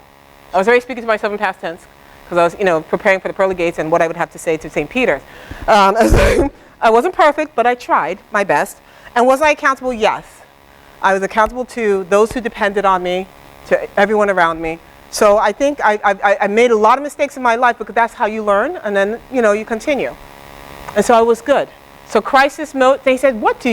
I was already speaking to myself in past tense, because I was, preparing for the pearly gates and what I would have to say to St. Peter's. I wasn't perfect, but I tried my best. And was I accountable? Yes. I was accountable to those who depended on me, to everyone around me. So I think I made a lot of mistakes in my life, because that's how you learn, and then, you continue. And so I was good. So crisis mode, they said, what do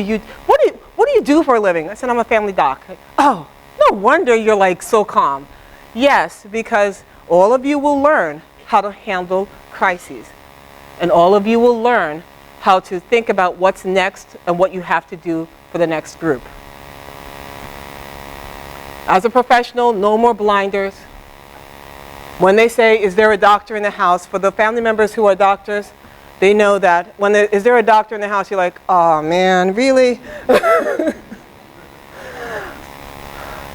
what do you do for a living? I said, I'm a family doc. Oh, no wonder you're like so calm. Yes, because all of you will learn how to handle crises. And all of you will learn how to think about what's next and what you have to do for the next group. As a professional, no more blinders. When they say, is there a doctor in the house? For the family members who are doctors, they know that when is there a doctor in the house, you're like, oh man, really?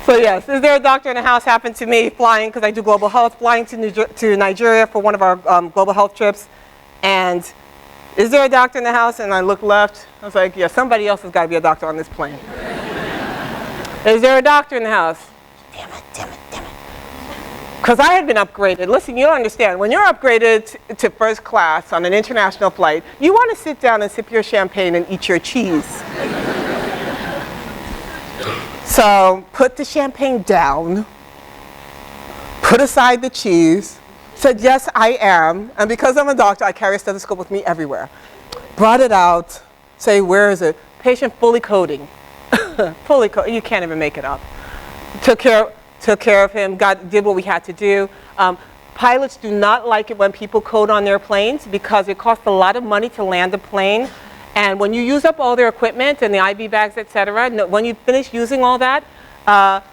So yes, is there a doctor in the house? Happened to me flying, because I do global health, flying to Nigeria for one of our global health trips. And is there a doctor in the house? And I looked left. I was like, yeah, somebody else has got to be a doctor on this plane. Is there a doctor in the house? Damn it, damn it, damn it. Because I had been upgraded. Listen, you don't understand. When you're upgraded to first class on an international flight, you want to sit down and sip your champagne and eat your cheese. So put the champagne down, put aside the cheese, said, yes, I am. And because I'm a doctor, I carry a stethoscope with me everywhere. Brought it out, say, where is it? Patient fully coding. Fully coding, you can't even make it up. Took care of him, did what we had to do. Pilots do not like it when people code on their planes because it costs a lot of money to land a plane. And when you use up all their equipment and the IV bags, et cetera, when you finish using all that,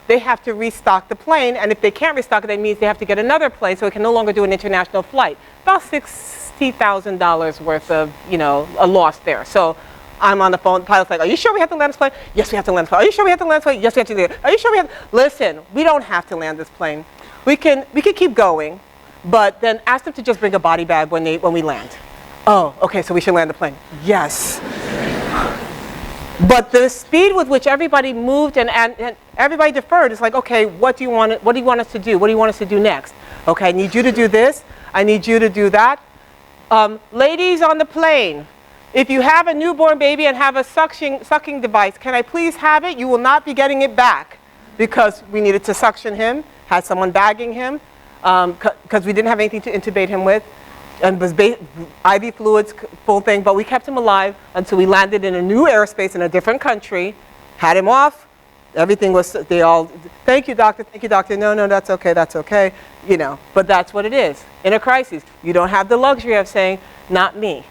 they have to restock the plane. And if they can't restock it, that means they have to get another plane so it can no longer do an international flight. About $60,000 worth of, a loss there. So I'm on the phone, the pilot's like, are you sure we have to land this plane? Yes, we have to land this plane. Are you sure we have to land this plane? Yes, we have to do it. Are you sure we have to? Listen, we don't have to land this plane. We can keep going, but then ask them to just bring a body bag when we land. Oh, okay, so we should land the plane. Yes. But the speed with which everybody moved and everybody deferred is like, okay, what do you want us to do? What do you want us to do next? Okay, I need you to do this. I need you to do that. Ladies on the plane, if you have a newborn baby and have a sucking device, can I please have it? You will not be getting it back because we needed to suction him, had someone bagging him, because we didn't have anything to intubate him with, and was IV fluids, full thing, but we kept him alive until we landed in a new airspace in a different country, had him off, everything was, thank you, doctor, no, that's okay, but that's what it is. In a crisis, you don't have the luxury of saying, not me.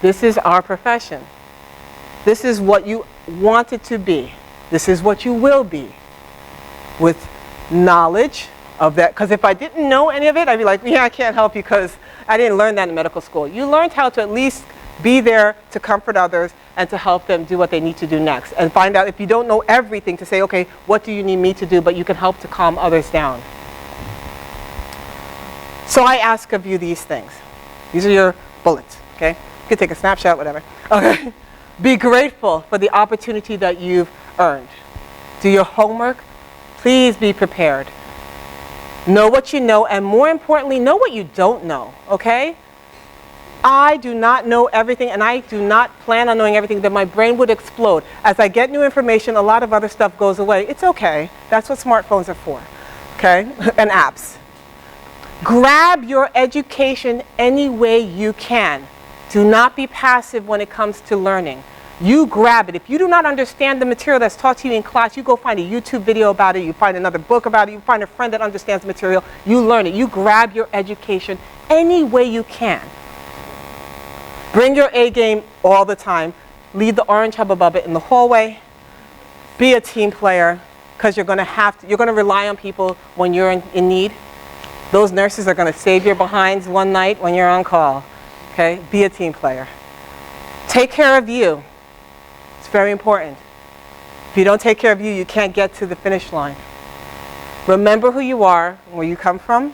This is our profession. This is what you want it to be. This is what you will be. With knowledge of that, because if I didn't know any of it, I'd be like, yeah, I can't help you because I didn't learn that in medical school. You learned how to at least be there to comfort others and to help them do what they need to do next. And find out if you don't know everything to say, okay, what do you need me to do? But you can help to calm others down. So I ask of you these things. These are your bullets, okay? You can take a snapshot, whatever. Okay. Be grateful for the opportunity that you've earned. Do your homework. Please be prepared. Know what you know, and more importantly, know what you don't know, okay? I do not know everything, and I do not plan on knowing everything, that my brain would explode. As I get new information, a lot of other stuff goes away. It's okay. That's what smartphones are for, okay? And apps. Grab your education any way you can. Do not be passive when it comes to learning. You grab it. If you do not understand the material that's taught to you in class, you go find a YouTube video about it, you find another book about it, you find a friend that understands the material, you learn it. You grab your education any way you can. Bring your A game all the time. Leave the orange hubba bubba in the hallway. Be a team player, because you're going to rely on people when you're in need. Those nurses are going to save your behinds one night when you're on call. Okay? Be a team player. Take care of you. It's very important. If you don't take care of you, you can't get to the finish line. Remember who you are, where you come from,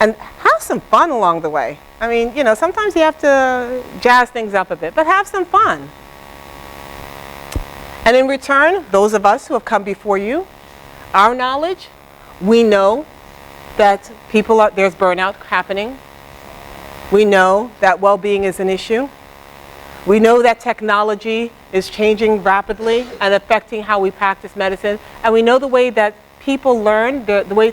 and have some fun along the way. I mean, sometimes you have to jazz things up a bit, but have some fun. And in return, those of us who have come before you, our knowledge, we know that there's burnout happening. We know that well-being is an issue. We know that technology is changing rapidly and affecting how we practice medicine. And we know the way that people learn, the way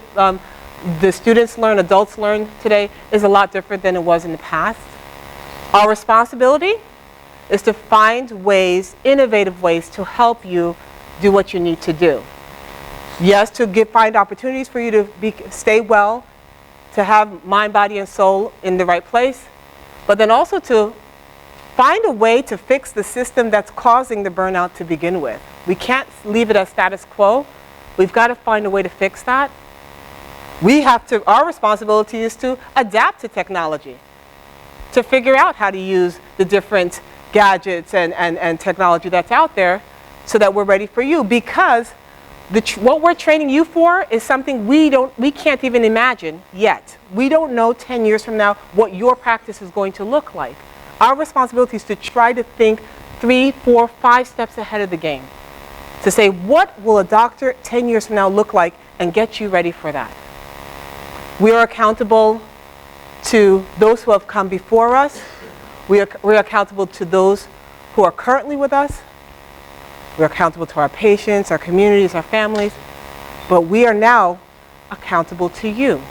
the students learn, adults learn today is a lot different than it was in the past. Our responsibility is to find ways, innovative ways to help you do what you need to do. Yes, to find opportunities for you to stay well, to have mind, body, and soul in the right place, but then also to find a way to fix the system that's causing the burnout to begin with. We can't leave it as status quo. We've got to find a way to fix that. Our responsibility is to adapt to technology, to figure out how to use the different gadgets and technology that's out there so that we're ready for you, because what we're training you for is something we can't even imagine yet. We don't know 10 years from now what your practice is going to look like. Our responsibility is to try to think 3, 4, 5 steps ahead of the game, to say, what will a doctor 10 years from now look like, and get you ready for that. We are accountable to those who have come before us. We're accountable to those who are currently with us. We're accountable to our patients, our communities, our families. But we are now accountable to you,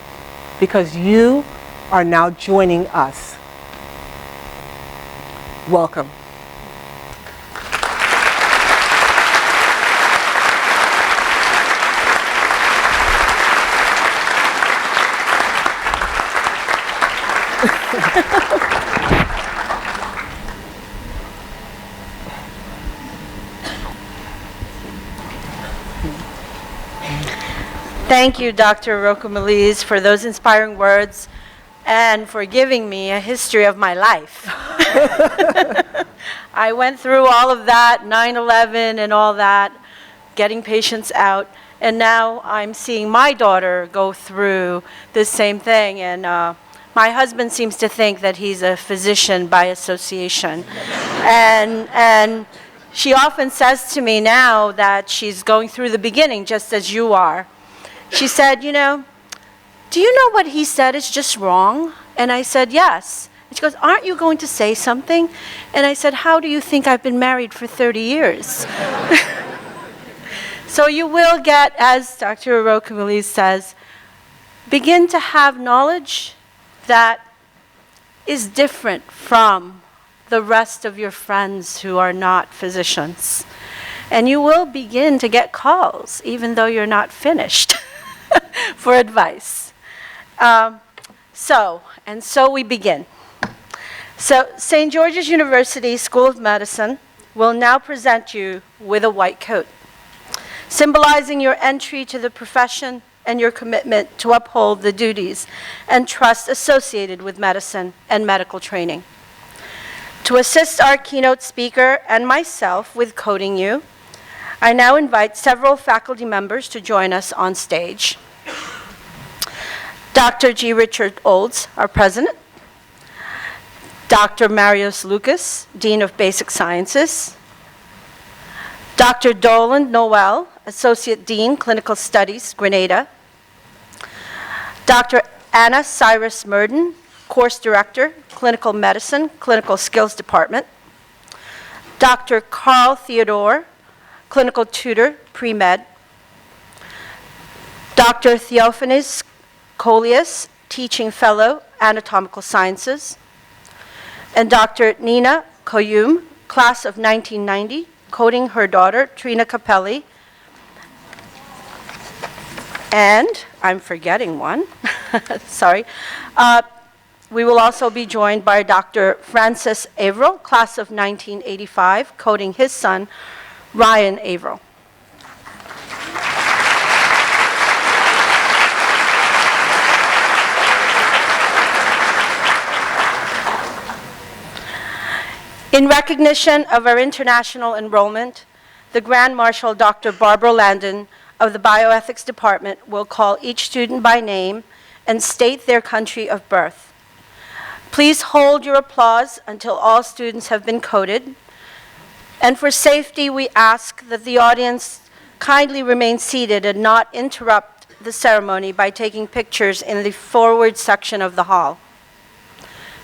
because you are now joining us. Welcome. Thank you, Dr. Iroku-Malize, for those inspiring words and for giving me a history of my life. I went through all of that, 9/11 and all that, getting patients out, and now I'm seeing my daughter go through the same thing. And my husband seems to think that he's a physician by association. And she often says to me now that she's going through the beginning, just as you are. She said, do you know what he said is just wrong? And I said, yes. And she goes, aren't you going to say something? And I said, how do you think I've been married for 30 years? So you will get, as Dr. Iroku-Malize says, begin to have knowledge that is different from the rest of your friends who are not physicians. And you will begin to get calls, even though you're not finished, for advice. So we begin. So St. George's University School of Medicine will now present you with a white coat, symbolizing your entry to the profession and your commitment to uphold the duties and trust associated with medicine and medical training. To assist our keynote speaker and myself with coating you, I now invite several faculty members to join us on stage. Dr. G. Richard Olds, our president. Dr. Marius Lucas, Dean of Basic Sciences. Dr. Dolan Noel, Associate Dean, Clinical Studies, Grenada. Dr. Anna Cyrus Murden, Course Director, Clinical Medicine, Clinical Skills Department. Dr. Carl Theodore, Clinical Tutor, Pre-Med. Dr. Theophanes Coleus, Teaching Fellow, Anatomical Sciences. And Dr. Nina Koyum, Class of 1990, coding her daughter, Trina Capelli. And I'm forgetting one, sorry. We will also be joined by Dr. Francis Averill, Class of 1985, coding his son, Ryan Averill. In recognition of our international enrollment, the Grand Marshal, Dr. Barbara Landon of the Bioethics Department, will call each student by name and state their country of birth. Please hold your applause until all students have been coded. And for safety, we ask that the audience kindly remain seated and not interrupt the ceremony by taking pictures in the forward section of the hall.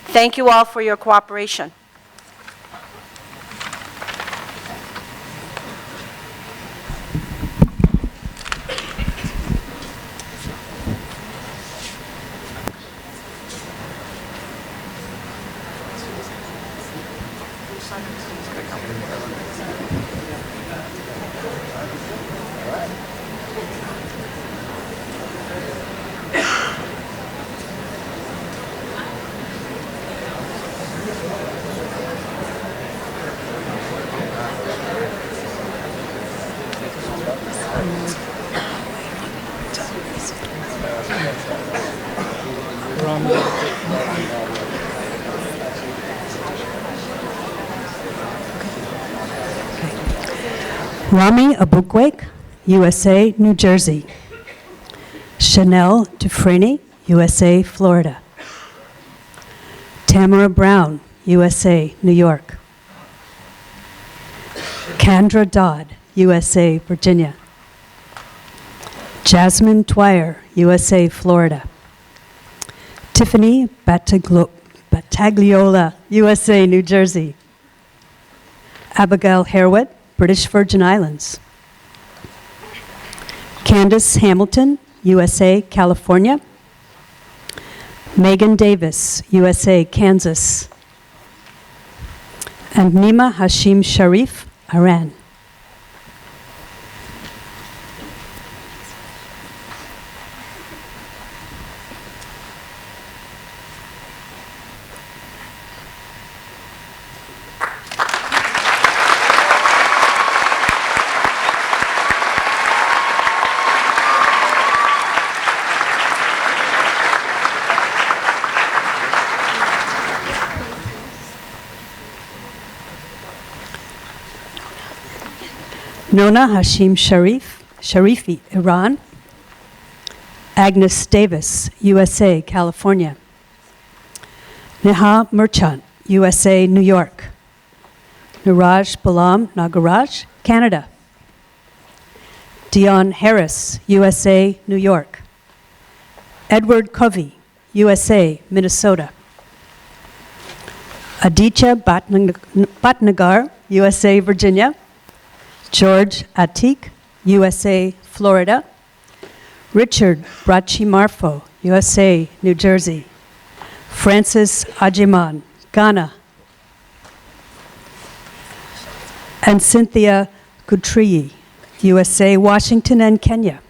Thank you all for your cooperation. Rami Abukwake, USA, New Jersey. Chanel Dufresne, USA, Florida. Tamara Brown, USA, New York. Kendra Dodd, USA, Virginia. Jasmine Dwyer, USA, Florida. Tiffany Battagliola, USA, New Jersey. Abigail Harewood, British Virgin Islands. Candace Hamilton, USA, California. Megan Davis, USA, Kansas. And Nima Hashim Sharif, Iran. Nona Hashim Sharifi, Iran. Agnes Davis, USA, California. Neha Merchant, USA, New York. Niraj Balam Nagaraj, Canada. Dion Harris, USA, New York. Edward Covey, USA, Minnesota. Aditya Bhatnagar, USA, Virginia. George Atik, USA, Florida. Richard Brachimarfo, USA, New Jersey. Francis Ajiman, Ghana. And Cynthia Gutriyi, USA, Washington, and Kenya.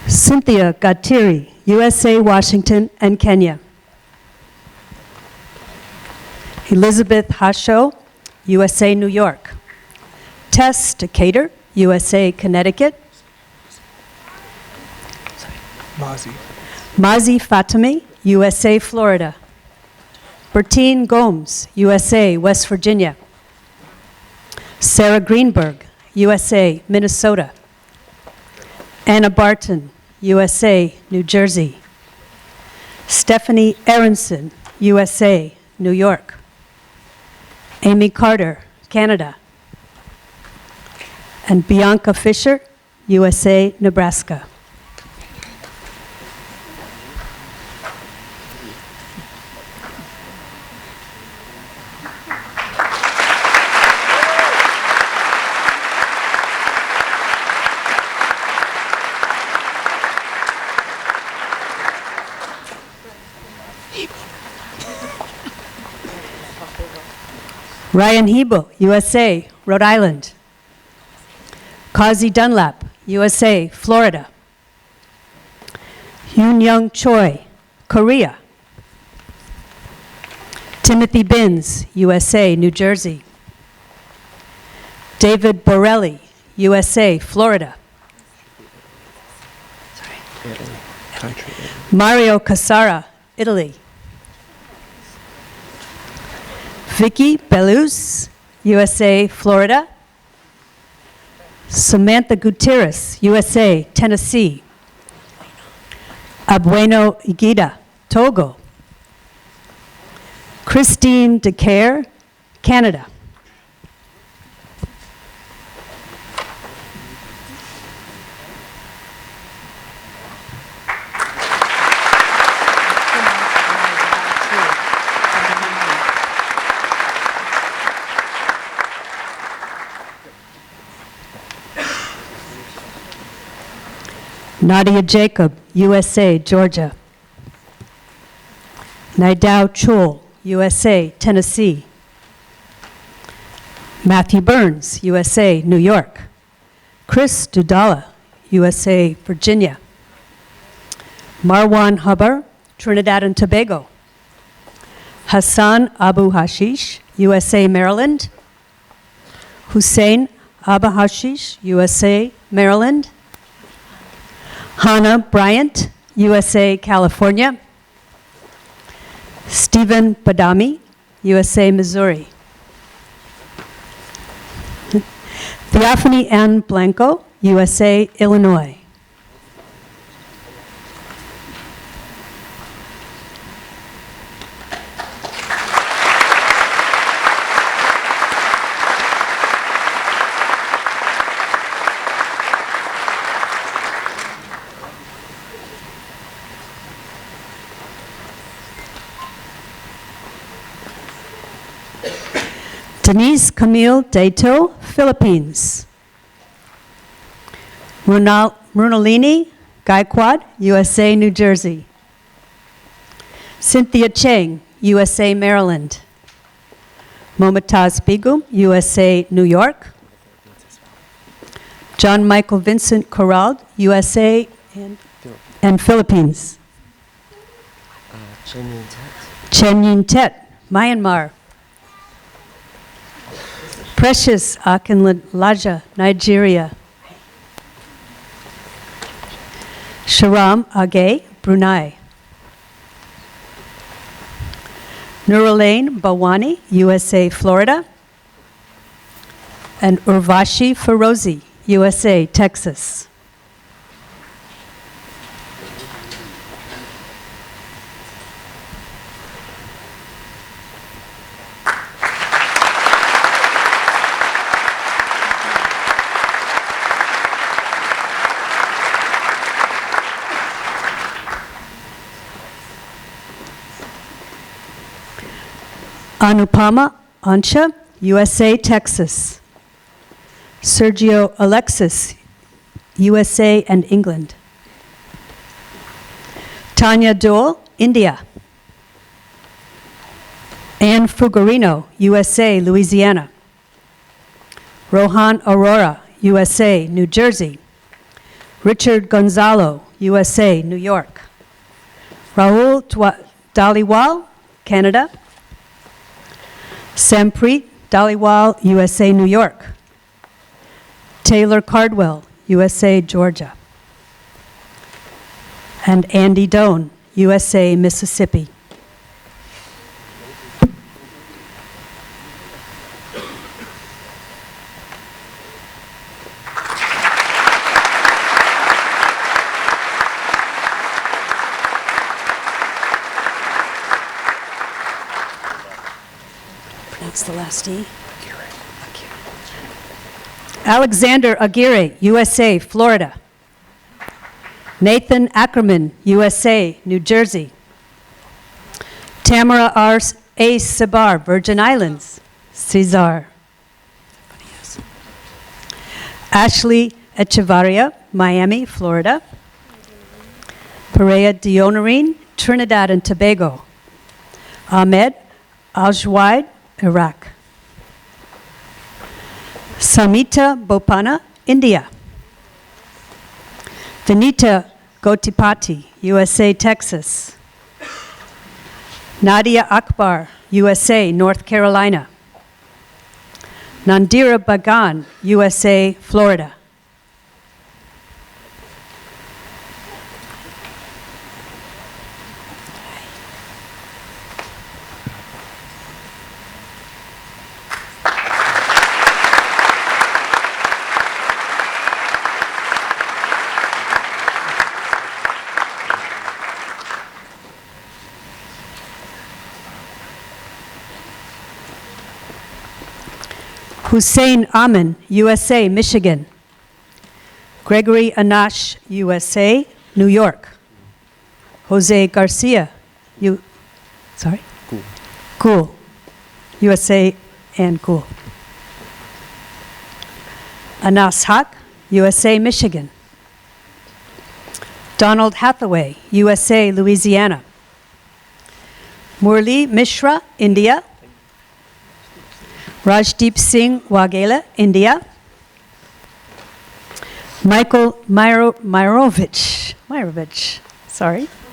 Cynthia Gatiri, USA, Washington, and Kenya. Elizabeth Hasho, USA, New York. Tess Decatur, USA, Connecticut. Mazi Fatimi, USA, Florida. Bertine Gomes, USA, West Virginia. Sarah Greenberg, USA, Minnesota. Anna Barton, USA, New Jersey. Stephanie Aronson, USA, New York. Amy Carter, Canada. And Bianca Fisher, USA, Nebraska. Ryan Hebo, USA, Rhode Island. Kazi Dunlap, USA, Florida. Yoon Young Choi, Korea. Timothy Binns, USA, New Jersey. David Borelli, USA, Florida. Mario Casara, Italy. Vicky Belus, USA, Florida. Samantha Gutierrez, USA, Tennessee. Abueno Igida, Togo. Christine Decaire, Canada. Nadia Jacob, USA, Georgia. Nidao Chul, USA, Tennessee. Matthew Burns, USA, New York. Chris Dudala, USA, Virginia. Marwan Hubbard, Trinidad and Tobago. Hassan Abu Hashish, USA, Maryland. Hussein Abu Hashish, USA, Maryland. Hannah Bryant, USA, California. Stephen Badami, USA, Missouri. Theophany N. Blanco, USA, Illinois. Denise Camille Dato, Philippines. Mrunalini Gaikwad, USA, New Jersey. Cynthia Cheng, USA, Maryland. Momotaz Begum, USA, New York. John Michael Vincent Corral, USA and Philippines. Chen Yin Tet, Myanmar. Precious Akinlaja, Nigeria. Sharam Agay, Brunei. Nurulain Bawani, USA, Florida. And Urvashi Ferozi, USA, Texas. Anupama Ancha, USA, Texas. Sergio Alexis, USA and England. Tanya Dole, India. Anne Fuggerino, USA, Louisiana. Rohan Aurora, USA, New Jersey. Richard Gonzalo, USA, New York. Rahul Dhaliwal, Canada. Sampreet Dhaliwal, USA, New York. Taylor Cardwell, USA, Georgia. And Andy Doan, USA, Mississippi. Pronounce the last E. Alexander Aguirre, USA, Florida. Nathan Ackerman, USA, New Jersey. Tamara R. A. Sabar, Virgin Islands, Cesar. Ashley Echevarria, Miami, Florida. Perea Dionorine, Trinidad and Tobago. Ahmed Aljwaid, Iraq. Samita Bopana, India. Vinita Gotipati, USA, Texas. Nadia Akbar, USA, North Carolina. Nandira Bagan, USA, Florida. Hussein Amin, USA, Michigan. Gregory Anash, USA, New York. Jose Garcia, Gould, USA and Gould. Anas Haq, USA, Michigan. Donald Hathaway, USA, Louisiana. Murli Mishra, India. Rajdeep Singh Waghela, India. Michael Myrovich,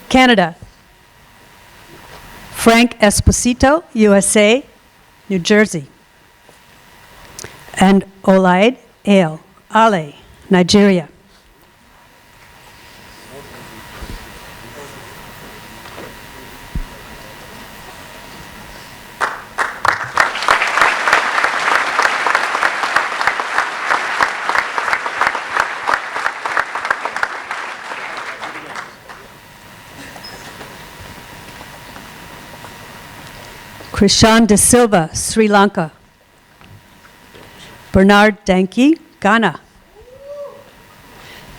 Canada. Frank Esposito, USA, New Jersey. And Olaide Ale, Nigeria. Krishan De Silva, Sri Lanka. Bernard Danke, Ghana.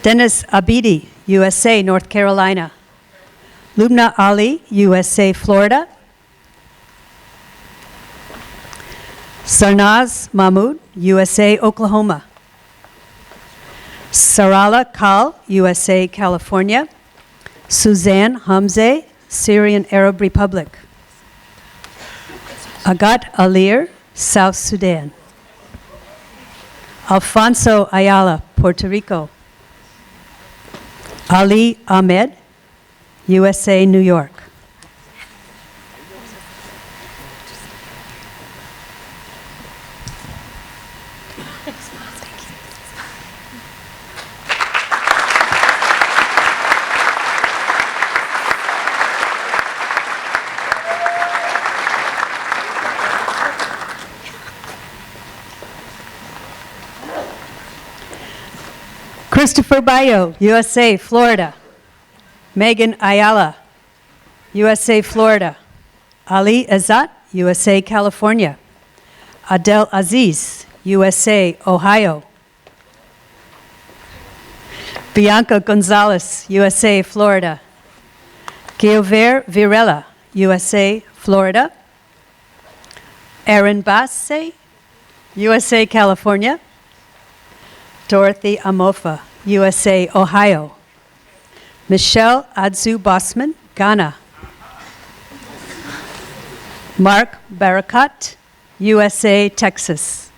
Dennis Abidi, USA, North Carolina. Lubna Ali, USA, Florida. Sarnaz Mahmood, USA, Oklahoma. Sarala Kal, USA, California. Suzanne Hamze, Syrian Arab Republic. Agat Alir, South Sudan. Alfonso Ayala, Puerto Rico. Ali Ahmed, USA, New York. Christopher Bayo, USA, Florida. Megan Ayala, USA, Florida. Ali Azat, USA, California. Adel Aziz, USA, Ohio. Bianca Gonzalez, USA, Florida. Gilver Virela, USA, Florida. Aaron Basse, USA, California. Dorothy Amofa, USA, Ohio. Michelle Adzu Bossman, Ghana. Mark Barakat, USA, Texas.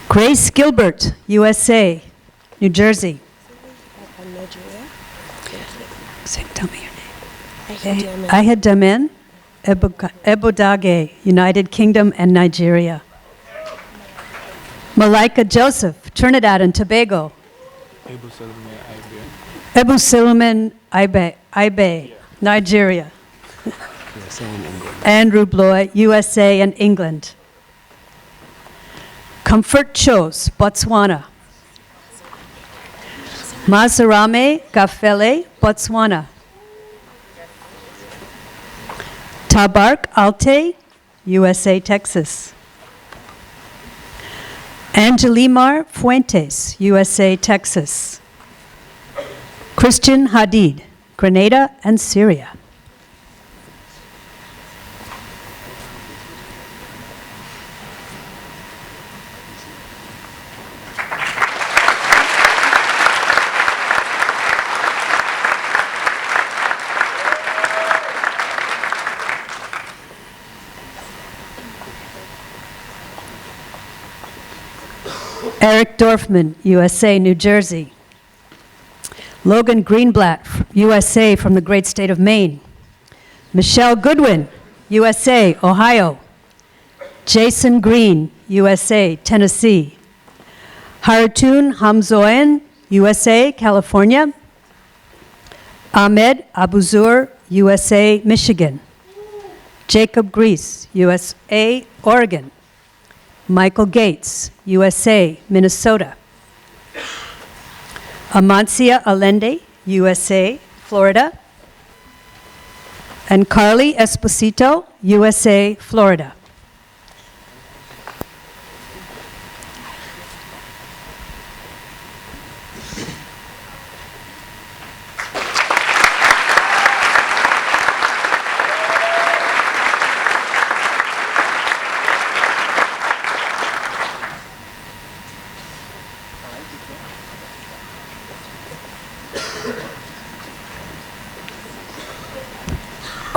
Grace Gilbert, USA, New Jersey. Tell me your name. Ahid Damen, Ebodage, United Kingdom and Nigeria. Malika Joseph, Trinidad and Tobago. Ebu Suleiman Ibe, Nigeria. Andrew Bloy, USA and England. Comfort Chose, Botswana. Mazarame Gafele, Botswana. Tabark Alte, USA, Texas. Angelimar Fuentes, USA, Texas. Christian Hadid, Grenada and Syria. Eric Dorfman, USA, New Jersey. Logan Greenblatt, USA, from the great state of Maine. Michelle Goodwin, USA, Ohio. Jason Green, USA, Tennessee. Haratun Hamzoen, USA, California. Ahmed Abuzur, USA, Michigan. Jacob Grease, USA, Oregon. Michael Gates, USA, Minnesota. Amancia Allende, USA, Florida. And Carly Esposito, USA, Florida.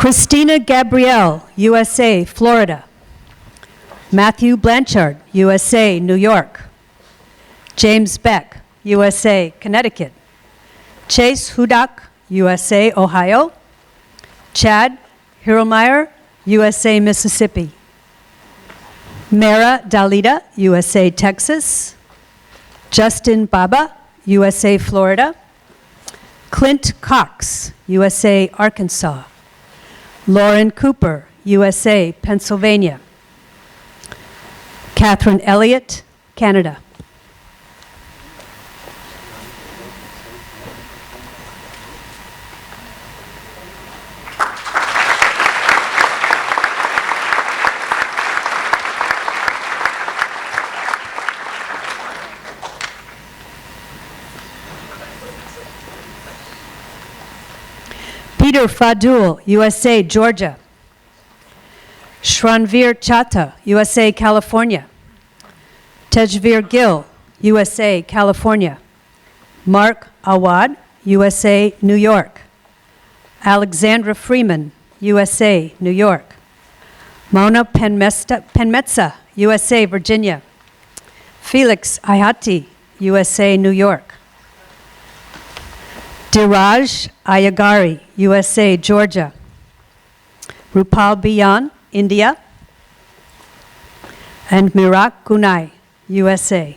Christina Gabrielle, USA, Florida. Matthew Blanchard, USA, New York. James Beck, USA, Connecticut. Chase Hudak, USA, Ohio. Chad Hiromeyer, USA, Mississippi. Mara Dalida, USA, Texas. Justin Baba, USA, Florida. Clint Cox, USA, Arkansas. Lauren Cooper, USA, Pennsylvania. Catherine Elliott, Canada. Peter Fadul, USA, Georgia. Shranvir Chata, USA, California. Tejveer Gill, USA, California. Mark Awad, USA, New York. Alexandra Freeman, USA, New York. Mona Penmetsa, USA, Virginia. Felix Ayati, USA, New York. Diraj Ayagari, USA, Georgia. Rupal Biyan, India. And Mirak Gunai, USA.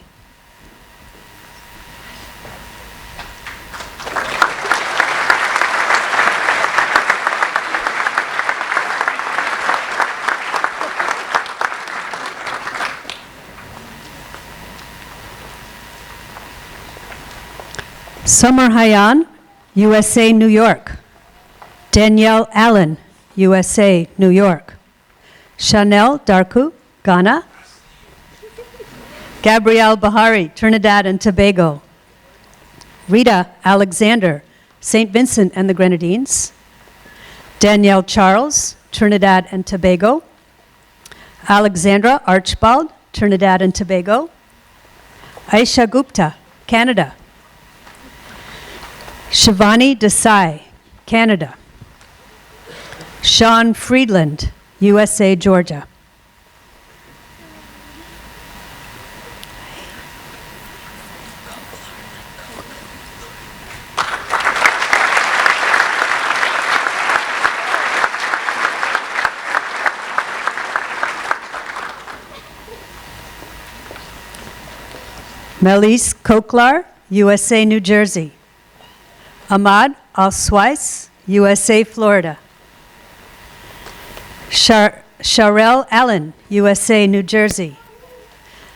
Summer Hayan, USA, New York. Danielle Allen, USA, New York. Chanel Darku, Ghana. Gabrielle Bahari, Trinidad and Tobago. Rita Alexander, St. Vincent and the Grenadines. Danielle Charles, Trinidad and Tobago. Alexandra Archibald, Trinidad and Tobago. Aisha Gupta, Canada. Shivani Desai, Canada. Sean Friedland, USA, Georgia. Melis Koklar, USA, New Jersey. Ahmad Al-Swais, USA, Florida. Sharel Allen, USA, New Jersey.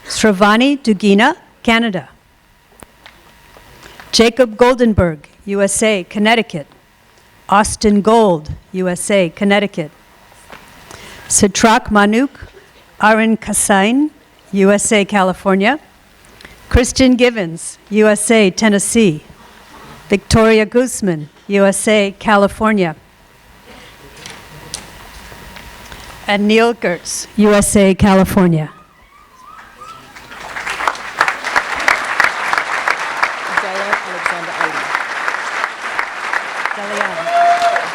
Sravani Dugina, Canada. Jacob Goldenberg, USA, Connecticut. Austin Gold, USA, Connecticut. Sitrak Manuk Arin Kasain, USA, California. Christian Givens, USA, Tennessee. Victoria Guzman, USA, California. And Neil Gertz, USA, California. Diane Alexander Ali.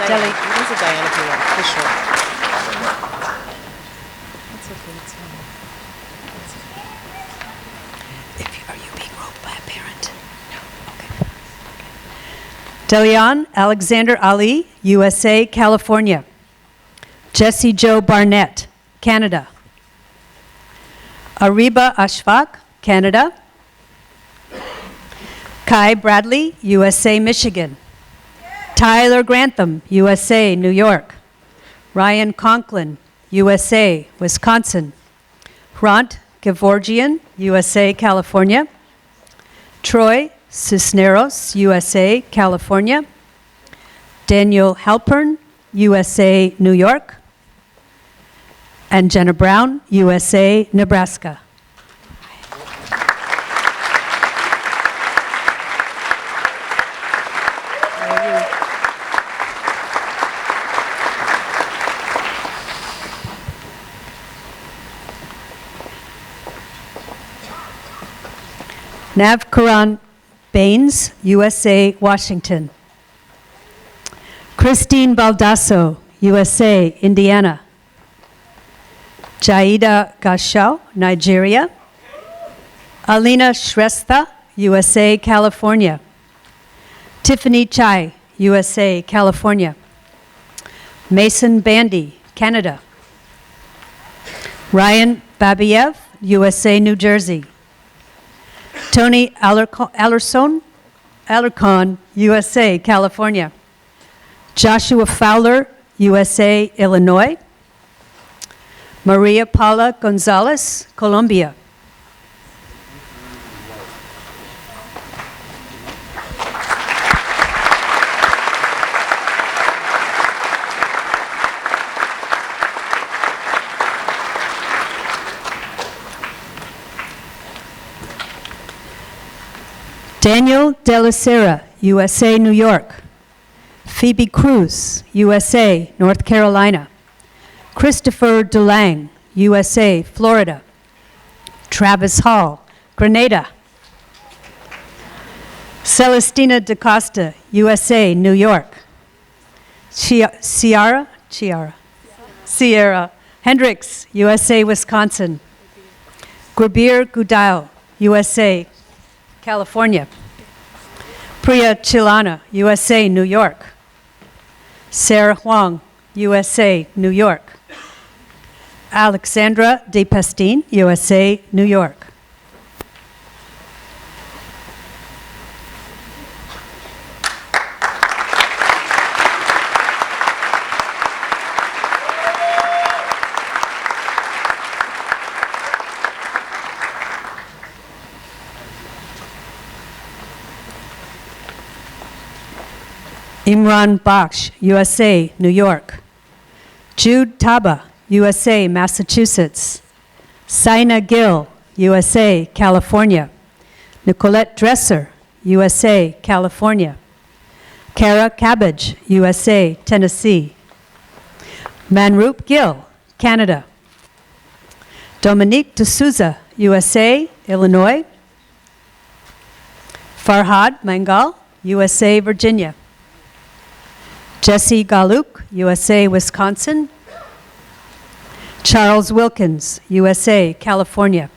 Deli. You can say Diane if you want, for sure. It's okay, it's fine. Are you being roped by a parent? No. Okay. Delian Alexander Ali, USA, California. Jesse Joe Barnett, Canada. Ariba Ashfaq, Canada. Kai Bradley, USA, Michigan. Tyler Grantham, USA, New York. Ryan Conklin, USA, Wisconsin. Hrant Gevorgian, USA, California. Troy Cisneros, USA, California. Daniel Halpern, USA, New York. And Jenna Brown, USA, Nebraska. Nav Karan Baines, USA, Washington. Christine Baldasso, USA, Indiana. Jaida Gashau, Nigeria. Alina Shrestha, USA, California. Tiffany Chai, USA, California. Mason Bandy, Canada. Ryan Babiev, USA, New Jersey. Tony Allerson, Alarcon, USA, California. Joshua Fowler, USA, Illinois. Maria Paula Gonzalez, Colombia. Daniel De La Sera, USA, New York. Phoebe Cruz, USA, North Carolina. Christopher DeLang, USA, Florida. Travis Hall, Grenada. Celestina DaCosta, USA, New York. Sierra Hendricks, USA, Wisconsin. Gurbir Gudao, USA, California. Priya Chilana, USA, New York. Sarah Huang, USA, New York. Alexandra De Pastine, USA, New York. Imran Baksh, USA, New York. Jude Taba, USA, Massachusetts. Saina Gill, USA, California. Nicolette Dresser, USA, California. Kara Cabbage, USA, Tennessee. Manroop Gill, Canada. Dominique D'Souza, USA, Illinois. Farhad Mangal, USA, Virginia. Jesse Galuk, USA, Wisconsin. Charles Wilkins, USA, California.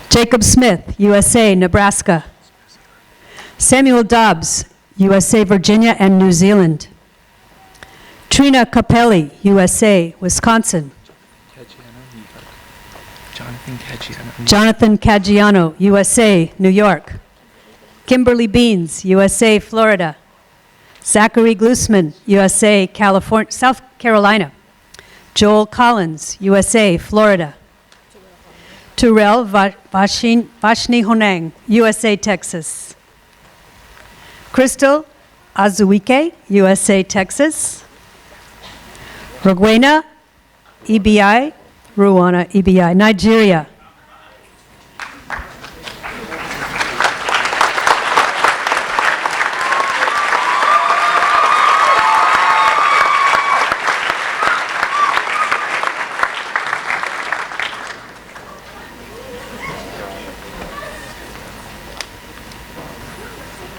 Jacob Smith, USA, Nebraska. Samuel Dobbs, USA, Virginia, and New Zealand. Trina Capelli, USA, Wisconsin. Jonathan Caggiano, USA, New York. Kimberly Beans, USA, Florida. Zachary Glusman, USA, California, South Carolina. Joel Collins, USA, Florida. Turel Vashni Honang, USA, Texas. Crystal Azuike, USA, Texas. Rogwena EBI, Ruana EBI, Nigeria.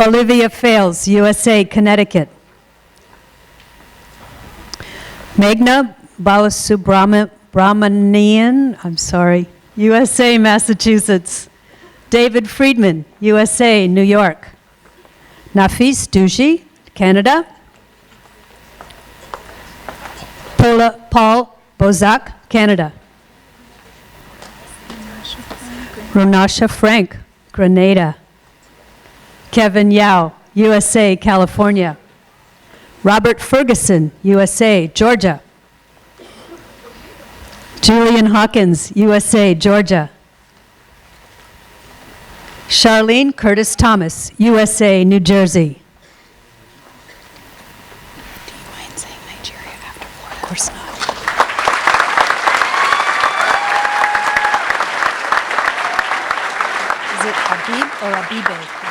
Olivia Fales, USA, Connecticut. Meghna Balasubramanian, USA, Massachusetts. David Friedman, USA, New York. Nafis Duji, Canada. Paul Bozak, Canada. Ronasha Frank, Grenada. Kevin Yao, USA, California. Robert Ferguson, USA, Georgia. Julian Hawkins, USA, Georgia. Charlene Curtis Thomas, USA, New Jersey. Do you mind saying Nigeria after Florida? Of course not. Is it Habib? or Abibe?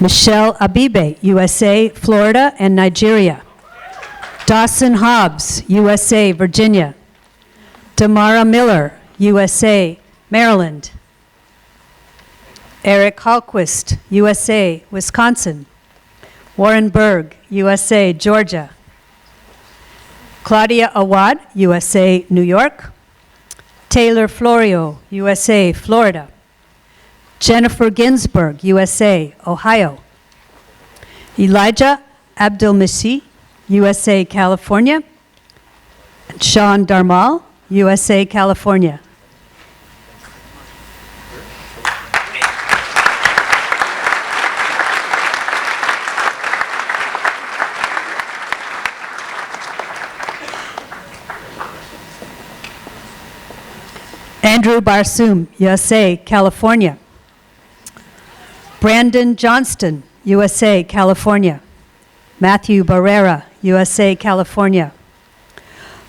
Michelle Abibe, USA, Florida, and Nigeria. Dawson Hobbs, USA, Virginia. Damara Miller, USA, Maryland. Eric Hallquist, USA, Wisconsin. Warren Berg, USA, Georgia. Claudia Awad, USA, New York. Taylor Florio, USA, Florida. Jennifer Ginsburg, USA, Ohio. Elijah Abdulmasi, USA, California. And Sean Darmal, USA, California. Andrew Barsoom, USA, California. Brandon Johnston, USA, California. Matthew Barrera, USA, California.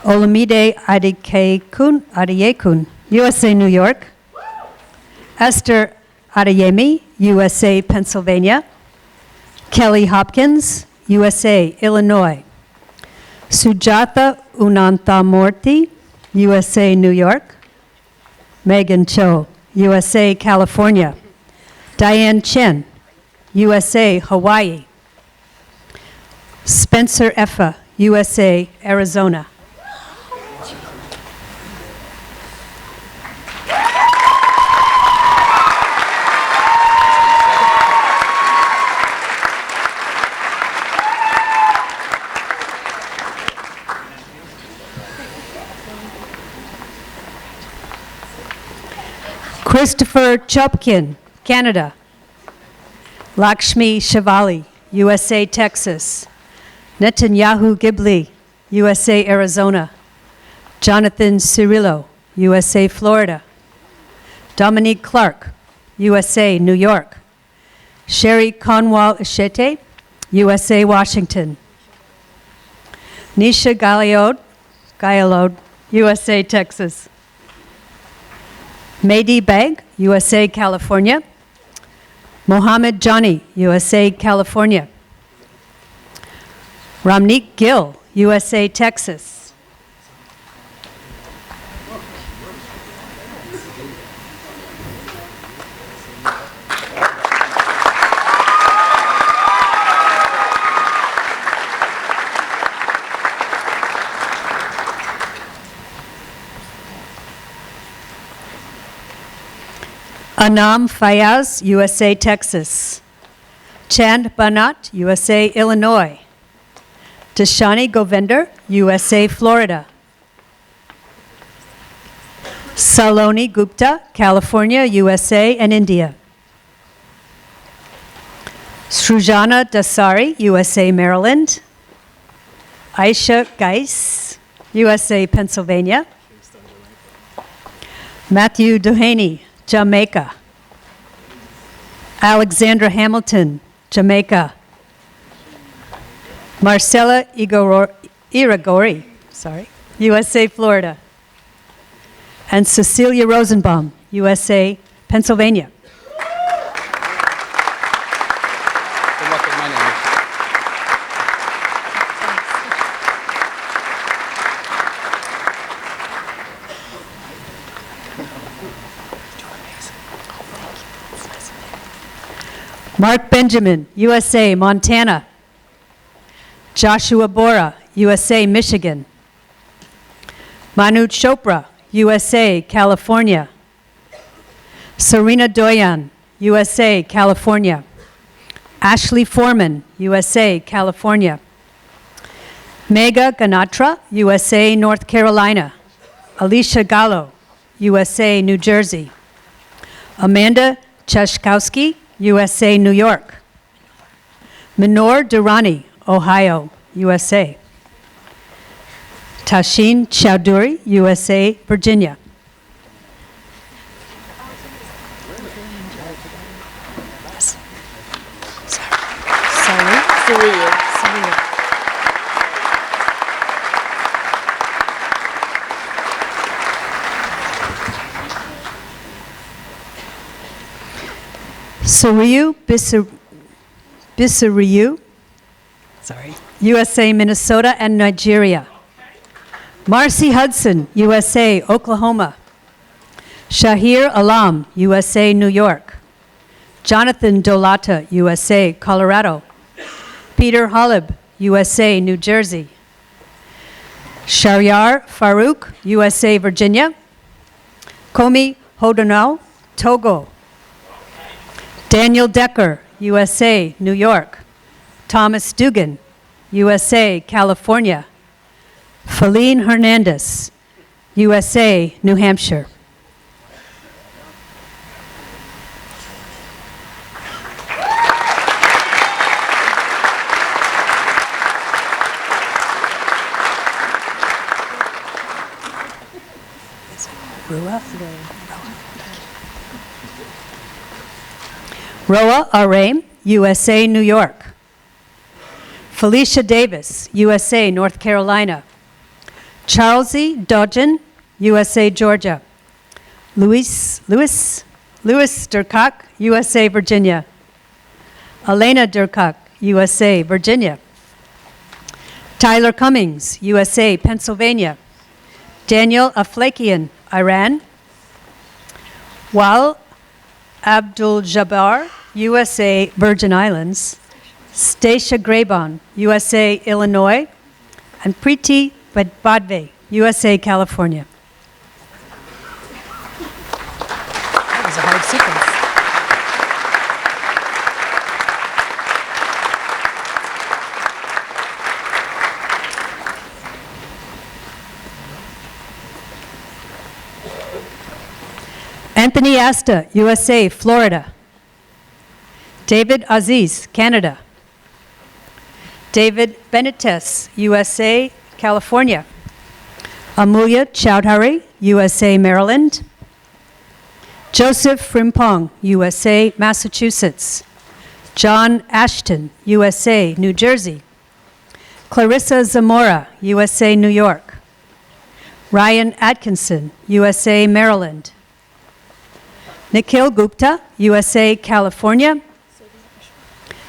Olamide Adeyekun, USA, New York. Esther Adeyemi, USA, Pennsylvania. Kelly Hopkins, USA, Illinois. Sujatha Unanthamurthy, USA, New York. Megan Cho, USA, California. Diane Chen, USA, Hawaii. Spencer Effa, USA, Arizona. Christopher Chopkin, Canada. Lakshmi Shivali, USA, Texas. Netanyahu Gibli, USA, Arizona. Jonathan Cirillo, USA, Florida. Dominique Clark, USA, New York. Sherry Conwal Ishete, USA, Washington. Nisha Gayalod, USA, Texas. Mehdi Beg, USA, California. Mohammed Johnny, USA, California. Ramneek Gill, USA, Texas. Anam Fayaz, USA, Texas. Chand Banat, USA, Illinois. Dashani Govinder, USA, Florida. Saloni Gupta, California, USA, and India. Srujana Dasari, USA, Maryland. Aisha Geis, USA, Pennsylvania. Matthew Duhaney, Jamaica. Alexandra Hamilton, Jamaica. Marcella Iragori, USA, Florida. And Cecilia Rosenbaum, USA, Pennsylvania. Mark Benjamin, USA, Montana. Joshua Bora, USA, Michigan. Manu Chopra, USA, California. Serena Doyan, USA, California. Ashley Foreman, USA, California. Megha Ganatra, USA, North Carolina. Alicia Gallo, USA, New Jersey. Amanda Cheshkowski, USA, New York. Minor Durrani, Ohio, USA. Tashin Chowdhury, USA, Virginia. Suriu Bisariu, USA, Minnesota, and Nigeria. Marcy Hudson, USA, Oklahoma. Shahir Alam, USA, New York. Jonathan Dolata, USA, Colorado. Peter Holub, USA, New Jersey. Shahryar Farouk, USA, Virginia. Komi Hodonau, Togo. Daniel Decker, USA, New York. Thomas Dugan, USA, California. Feline Hernandez, USA, New Hampshire. Roa Arame, USA, New York. Felicia Davis, USA, North Carolina. Charles E. Dodgen, USA, Georgia. Louis Durkak, USA, Virginia. Elena Durkak, USA, Virginia. Tyler Cummings, USA, Pennsylvania. Daniel Aflakian, Iran. Wal Abdul Jabbar, USA, Virgin Islands. Stacia Graybon, USA, Illinois. And Preeti Badve, USA, California. That was a hard sequence. Anthony Asta, USA, Florida. David Aziz, Canada. David Benitez, USA, California. Amulya Chowdhury, USA, Maryland. Joseph Frimpong, USA, Massachusetts. John Ashton, USA, New Jersey. Clarissa Zamora, USA, New York. Ryan Atkinson, USA, Maryland. Nikhil Gupta, USA, California.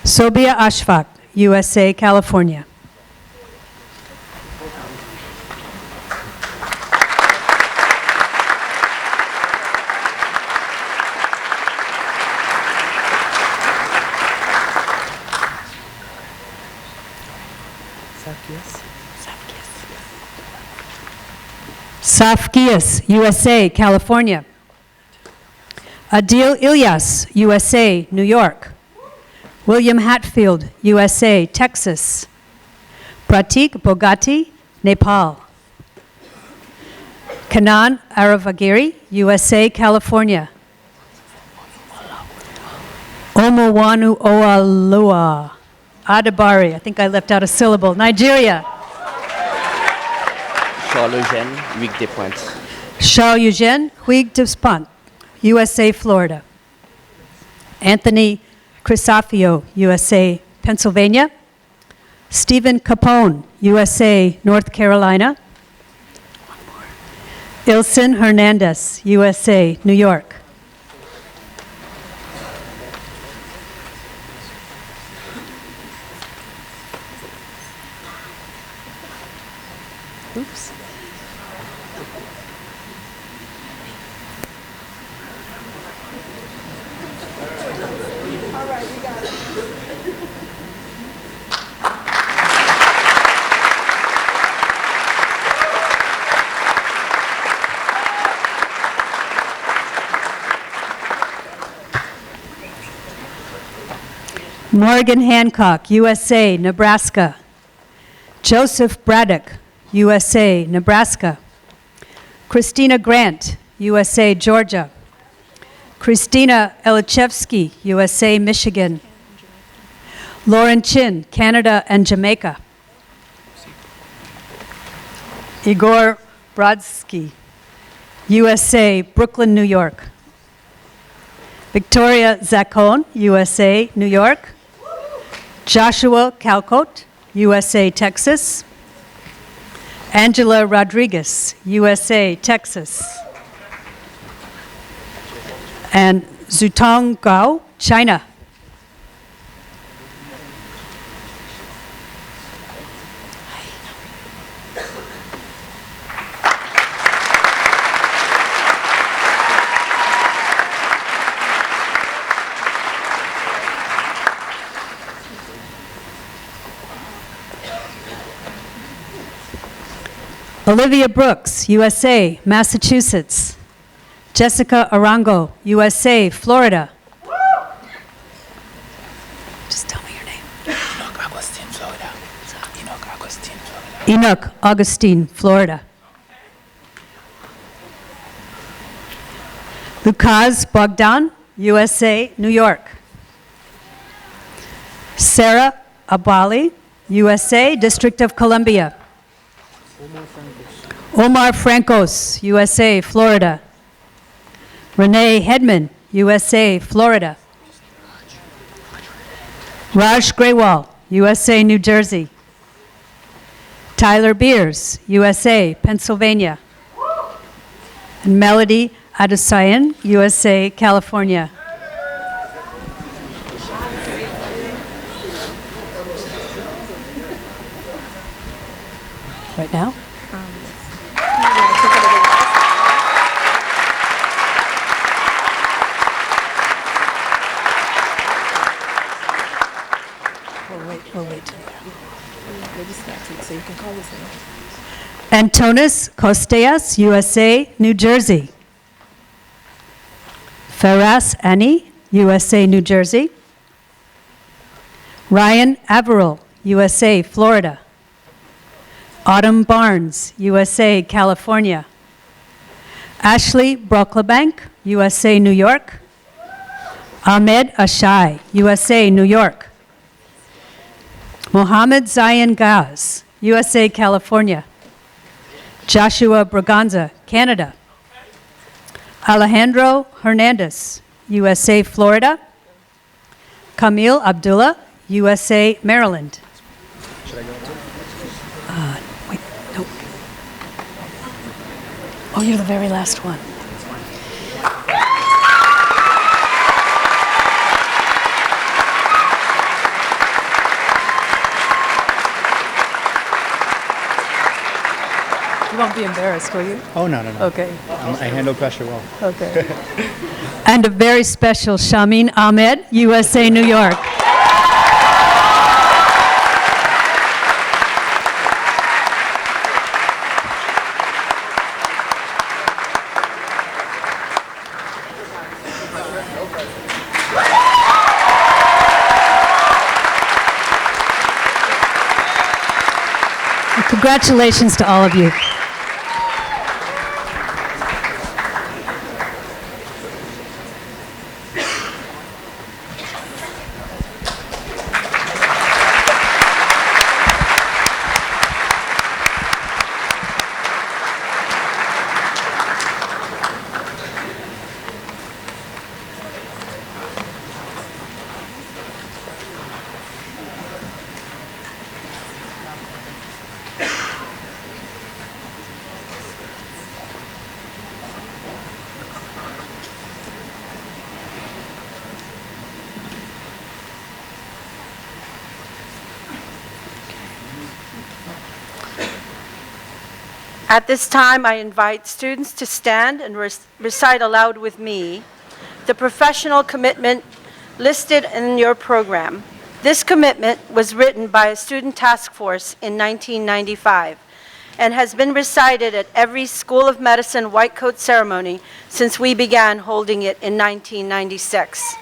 Sobia Ashfaq, USA, California. Safkias, USA, California. Adil Ilyas, USA, New York. William Hatfield, USA, Texas. Pratik Bogati, Nepal. Kanan Aravagiri, USA, California. Omowanu Oalua Adabari, I think I left out a syllable, Nigeria. Charles Eugène, Huyghe des Pointes. Charles Eugène, Huyghe des Pointes, USA, Florida. Anthony Crisafio, USA, Pennsylvania. Stephen Capone, USA, North Carolina. Ilson Hernandez, USA, New York. Oops. Morgan Hancock, USA, Nebraska. Joseph Braddock, USA, Nebraska. Christina Grant, USA, Georgia. Christina Elichevsky, USA, Michigan. Lauren Chin, Canada and Jamaica. Igor Brodsky, USA, Brooklyn, New York. Victoria Zacone, USA, New York. Joshua Calcote, USA, Texas. Angela Rodriguez, USA, Texas. And Zutong Gao, China. Olivia Brooks, USA, Massachusetts. Jessica Arango, USA, Florida. Just tell me your name. Enoch Augustine, Florida. Enoch Augustine, Florida. Enoch Augustine, Florida. Lukaz Bogdan, USA, New York. Sarah Abali, USA, District of Columbia. Omar Francos, USA, Florida. Renee Hedman, USA, Florida. Raj Grewal, USA, New Jersey. Tyler Beers, USA, Pennsylvania. And Melody Adusayan, USA, California. Right now? We'll wait. So you can call this name. Antonis Costeas, USA, New Jersey. Faraz Ani, USA, New Jersey. Ryan Averill, USA, Florida. Autumn Barnes, USA, California. Ashley Brocklebank, USA, New York. Ahmed Ashai, USA, New York. Mohammed Zayan Gaz, USA, California. Joshua Braganza, Canada. Alejandro Hernandez, USA, Florida. Camille Abdullah, USA, Maryland. Should I go too? Wait, no. Oh, you're the very last one. You won't be embarrassed, will you? Oh, no. Okay. I handle pressure well. Okay. And a very special Shamin Ahmed, USA, New York. Congratulations to all of you. At this time, I invite students to stand and recite aloud with me the professional commitment listed in your program. This commitment was written by a student task force in 1995 and has been recited at every School of Medicine white coat ceremony since we began holding it in 1996.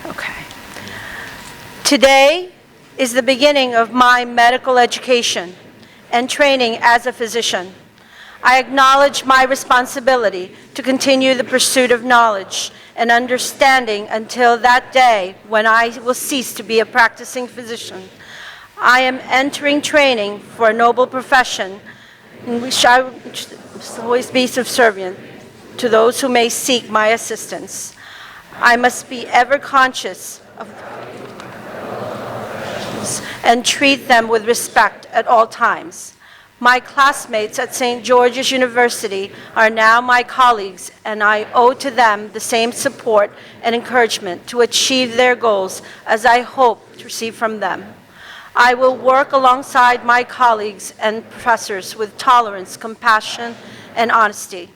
Okay. Today is the beginning of my medical education and training as a physician. I acknowledge my responsibility to continue the pursuit of knowledge and understanding until that day when I will cease to be a practicing physician. I am entering training for a noble profession in which I will always be subservient to those who may seek my assistance. I must be ever conscious of and treat them with respect at all times. My classmates at St. George's University are now my colleagues, and I owe to them the same support and encouragement to achieve their goals as I hope to receive from them. I will work alongside my colleagues and professors with tolerance, compassion, and honesty.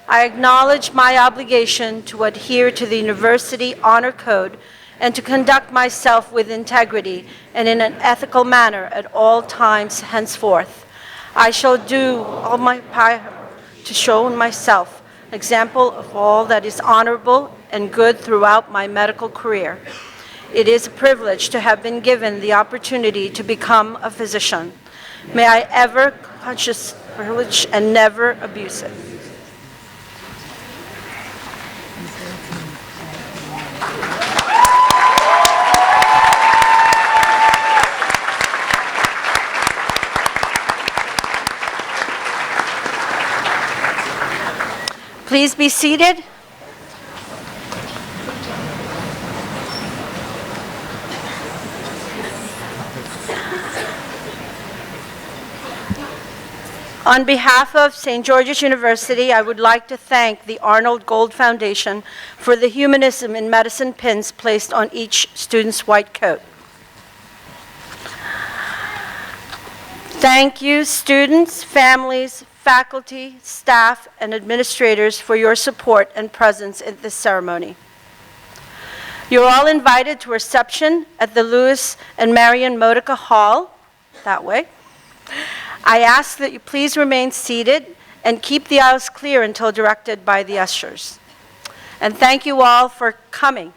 I acknowledge my obligation to adhere to the University Honor Code and to conduct myself with integrity and in an ethical manner at all times henceforth. I shall do all my power to show myself an example of all that is honorable and good throughout my medical career. It is a privilege to have been given the opportunity to become a physician. May I ever conscious privilege and never abuse it. Please be seated. On behalf of St. George's University, I would like to thank the Arnold Gold Foundation for the Humanism in Medicine pins placed on each student's white coat. Thank you, students, families, faculty, staff, and administrators for your support and presence at this ceremony. You're all invited to a reception at the Lewis and Marion Madoka Hall, that way. I ask that you please remain seated and keep the aisles clear until directed by the ushers. And thank you all for coming.